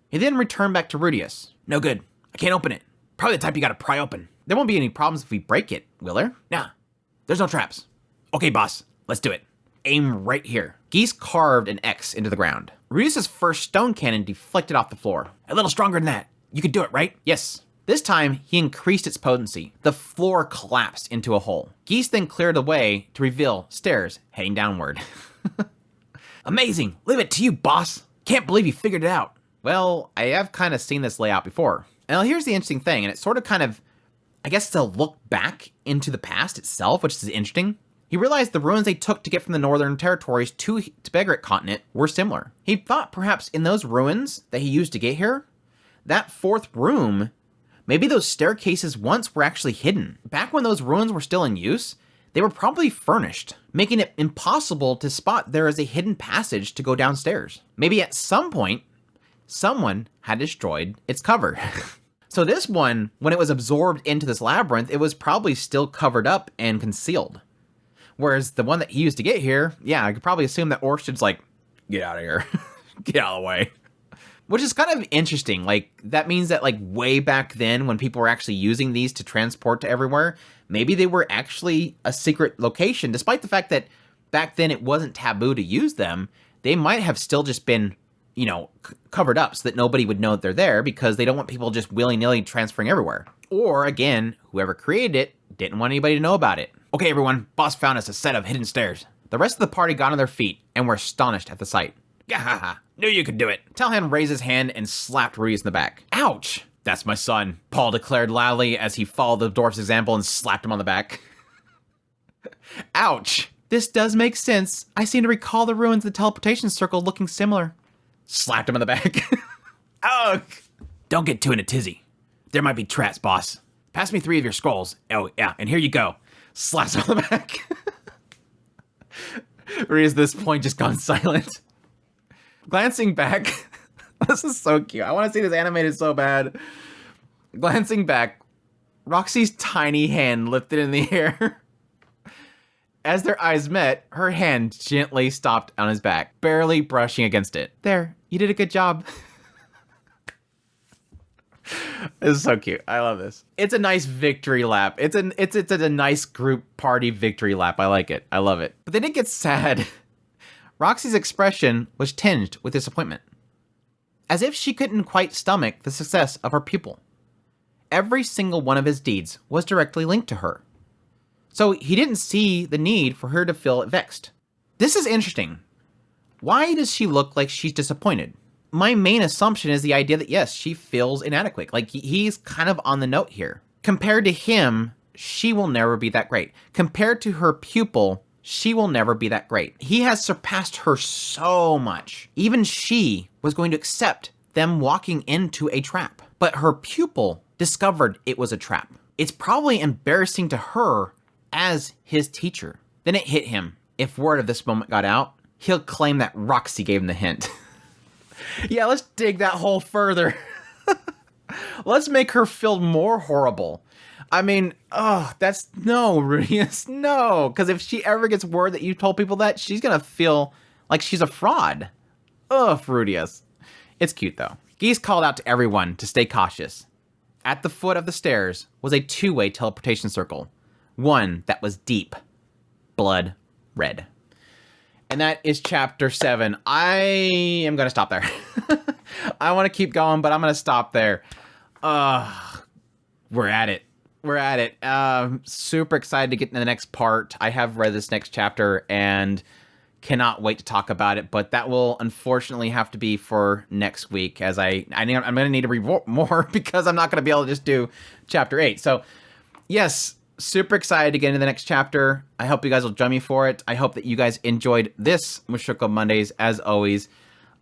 He then returned back to Rudius. No good. I can't open it. Probably the type you gotta pry open. There won't be any problems if we break it, will there? Nah, there's no traps. Okay, boss, let's do it. Aim right here. Geese carved an X into the ground. Rudius' first stone cannon deflected off the floor. A little stronger than that. You could do it, right? Yes. This time, he increased its potency. The floor collapsed into a hole. Geese then cleared the way to reveal stairs heading downward. Amazing. Leave it to you, boss. Can't believe you figured it out. Well, I have kind of seen this layout before. Now, here's the interesting thing, and it's sort of kind of, I guess, to look back into the past itself, which is interesting. He realized the ruins they took to get from the northern territories to Begret continent were similar. He thought perhaps in those ruins that he used to get here, that fourth room, maybe those staircases once were actually hidden. Back when those ruins were still in use, they were probably furnished, making it impossible to spot there is a hidden passage to go downstairs. Maybe at some point, someone had destroyed its cover. So this one, when it was absorbed into this labyrinth, it was probably still covered up and concealed. Whereas the one that he used to get here, yeah, I could probably assume that Orchard's like, get out of here. Get out of the way. Which is kind of interesting. Like, that means that, like, way back then when people were actually using these to transport to everywhere, maybe they were actually a secret location. Despite the fact that back then it wasn't taboo to use them, they might have still just been, you know, covered up so that nobody would know that they're there because they don't want people just willy-nilly transferring everywhere. Or, again, whoever created it didn't want anybody to know about it. Okay, everyone, boss found us a set of hidden stairs. The rest of the party got on their feet and were astonished at the sight. Gahaha, knew you could do it. Talhan raised his hand and slapped Rudius in the back. Ouch! That's my son, Paul declared loudly as he followed the dwarf's example and slapped him on the back. Ouch! This does make sense. I seem to recall the ruins of the teleportation circle looking similar. Slapped him on the back. Ugh! Don't get too in a tizzy. There might be traps, boss. Pass me 3 of your skulls. Oh, yeah, and here you go. Slaps him on the back. Rudius at this point just gone silent. Glancing back, this is so cute. I want to see this animated so bad. Glancing back, Roxy's tiny hand lifted in the air. As their eyes met, her hand gently stopped on his back, barely brushing against it. There, you did a good job. This is so cute. I love this. It's a nice victory lap. It's a nice group party victory lap. I like it. I love it. But then it gets sad. Roxy's expression was tinged with disappointment, as if she couldn't quite stomach the success of her pupil. every single one of his deeds was directly linked to her. So he didn't see the need for her to feel vexed. This is interesting. Why does she look like she's disappointed? My main assumption is the idea that, yes, she feels inadequate. Like, he's kind of on the note here. Compared to him, she will never be that great. Compared to her pupil, she will never be that great. He has surpassed her so much. Even she was going to accept them walking into a trap. But her pupil discovered it was a trap. It's probably embarrassing to her as his teacher. Then it hit him. If word of this moment got out, he'll claim that Roxy gave him the hint. Yeah, let's dig that hole further. Let's make her feel more horrible. I mean, that's no, Rudius, no. Because if she ever gets word that you told people that, she's going to feel like she's a fraud. Ugh, Rudius. It's cute, though. Geese called out to everyone to stay cautious. At the foot of the stairs was a two-way teleportation circle. One that was deep, blood red. And that is chapter 7. I am going to stop there. I want to keep going, but I'm going to stop there. We're at it. We're at it. Super excited to get into the next part. I have read this next chapter and cannot wait to talk about it, but that will unfortunately have to be for next week, as I'm going to need to read more because I'm not going to be able to just do chapter 8. So, yes, super excited to get into the next chapter. I hope you guys will join me for it. I hope that you guys enjoyed this Mushoku Mondays, as always.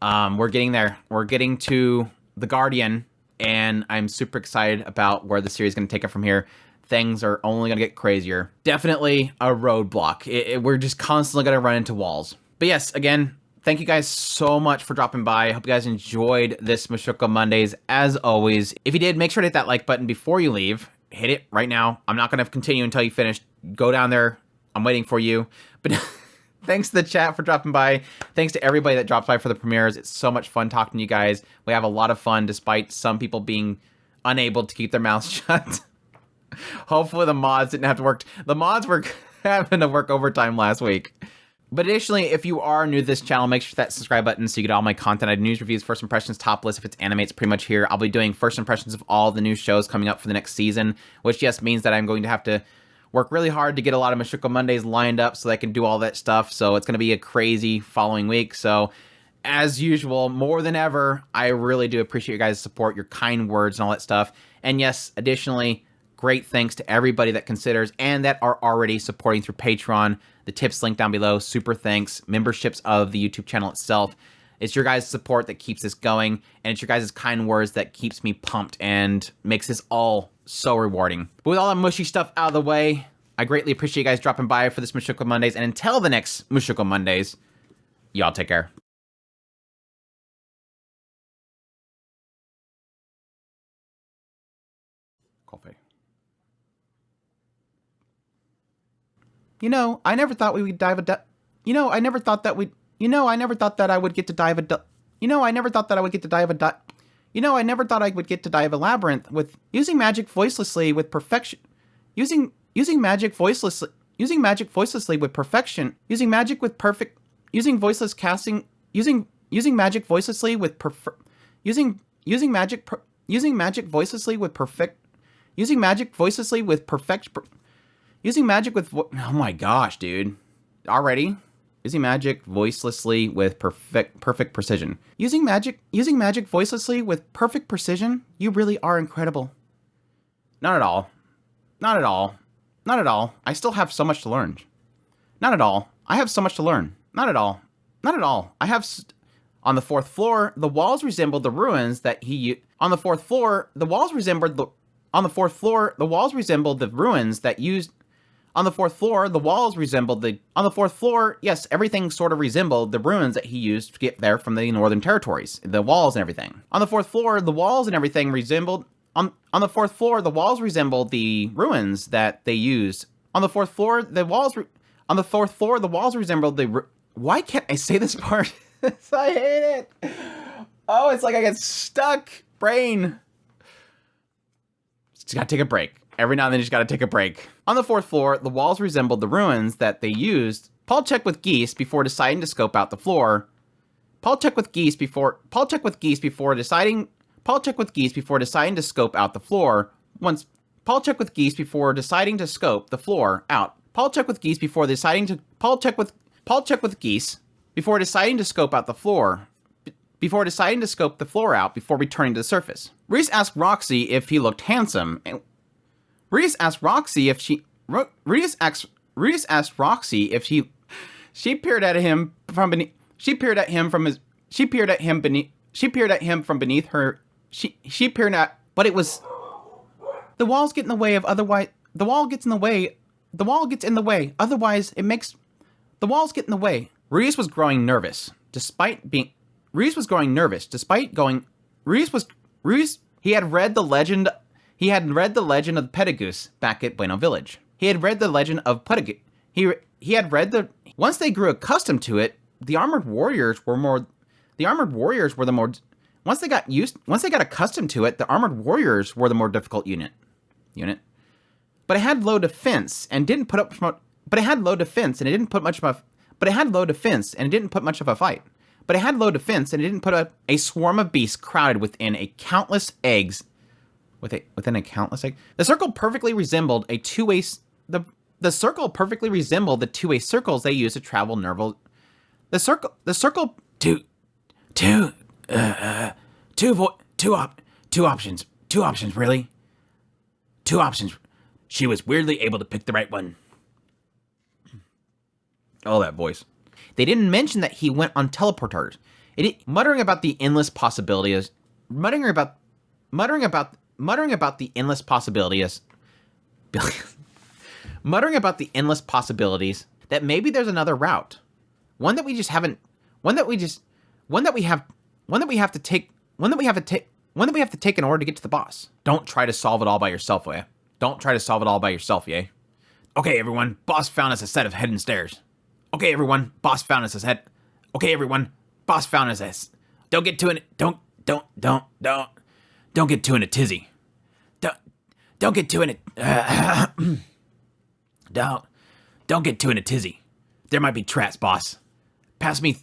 We're getting there. We're getting to the Guardian, and I'm super excited about where the series is going to take it from here. Things are only going to get crazier. Definitely a roadblock. We're just constantly going to run into walls. But yes, again, thank you guys so much for dropping by. I hope you guys enjoyed this Mushoku Mondays, as always. If you did, make sure to hit that like button before you leave. Hit it right now. I'm not going to continue until you finish. Go down there. I'm waiting for you. But thanks to the chat for dropping by. Thanks to everybody that drops by for the premieres. It's so much fun talking to you guys. We have a lot of fun despite some people being unable to keep their mouths shut. Hopefully the mods didn't have to work. The mods were having to work overtime last week. But additionally, if you are new to this channel, make sure that subscribe button so you get all my content. I do news reviews, first impressions, top list. If it's anime, it's pretty much here. I'll be doing first impressions of all the new shows coming up for the next season, which, yes, means that I'm going to have to work really hard to get a lot of Mushoku Mondays lined up so that I can do all that stuff. So it's going to be a crazy following week. So as usual, more than ever, I really do appreciate your guys' support, your kind words and all that stuff. And yes, additionally, great thanks to everybody that considers and that are already supporting through Patreon. The tips link down below. Super thanks. Memberships of the YouTube channel itself. It's your guys' support that keeps this going, and it's your guys' kind words that keeps me pumped and makes this all so rewarding. But with all that mushy stuff out of the way, I greatly appreciate you guys dropping by for this Mushoku Mondays, and until the next Mushoku Mondays, y'all take care. Coffee. I never thought we would dive I never thought that we'd... I never thought that I would get to dive I never thought that I would get to dive I never thought I would get to dive a labyrinth with... Using magic voicelessly with perfection... Using magic voicelessly with perfection... Using magic with perfect... Using voiceless casting... Using magic voicelessly with Using magic voicelessly with perfect... Using magic voicelessly with perfect... Using magic with... Oh my gosh, dude. Already? Using magic voicelessly with perfect precision. Using magic voicelessly with perfect precision? You really are incredible. Not at all. Not at all. Not at all. I still have so much to learn. Not at all. I have so much to learn. Not at all. Not at all. I have... On the fourth floor, the walls resembled the ruins that he... On the fourth floor, the walls resembled the... On the fourth floor, the walls resembled the ruins that used... On the fourth floor, the walls resembled the... On the fourth floor, yes, everything sort of resembled the ruins that he used to get there from the Northern Territories. The walls and everything. On the fourth floor, the walls and everything resembled... On the fourth floor, the walls resembled the ruins that they used. On the fourth floor, the walls... On the fourth floor, the walls resembled the... Why can't I say this part? I hate it. Oh, it's like I get stuck. Brain. Just gotta take a break. Every now and then you just gotta take a break. On the fourth floor, the walls resembled the ruins that they used. Paul checked with Geese before deciding to scope out the floor. Paul checked with Geese before deciding to scope out the floor. once Paul checked with Geese before deciding to scope the floor out. Paul checked with Geese before deciding to scope out the floor. Before deciding to scope the floor out before returning to the surface. Reese asked Roxy if he looked handsome. Reese asked Roxy if she peered at him from beneath her. But it was the walls get in the way of otherwise. The wall gets in the way. Otherwise, it makes the walls get in the way. Reese was growing nervous, despite being. Reese was growing nervous, despite going. Reese. He had read the legend. He had read the legend of Petagoose back at Bueno Village. He had read the legend of Petagoose. He had read the. Once they grew accustomed to it, the armored warriors were the more. Once they got accustomed to it, the armored warriors were the more difficult unit. But it had low defense and didn't put up. But it had low defense and it didn't put much of a fight. But it had low defense and it didn't put up a swarm of beasts crowded within a countless eggs. Within a countless egg. The circle perfectly resembled a two-way. The circle perfectly resembled the two-way circles they used to travel nerval. The circle. Two options. Two options, really. Two options. She was weirdly able to pick the right one. Oh, that voice. They didn't mention that he went on teleporters. Muttering about the endless possibilities. Muttering about the endless possibilities. Muttering about the endless possibilities that maybe there's another route. One that we have to take in order to get to the boss. Don't try to solve it all by yourself, yeah? Okay, everyone, boss found us a set of hidden stairs. Okay, everyone, boss found us a set. Okay, everyone, boss found us a. Don't get too in a tizzy. Don't get too in it. Don't get too in a tizzy. There might be traps, boss. Pass me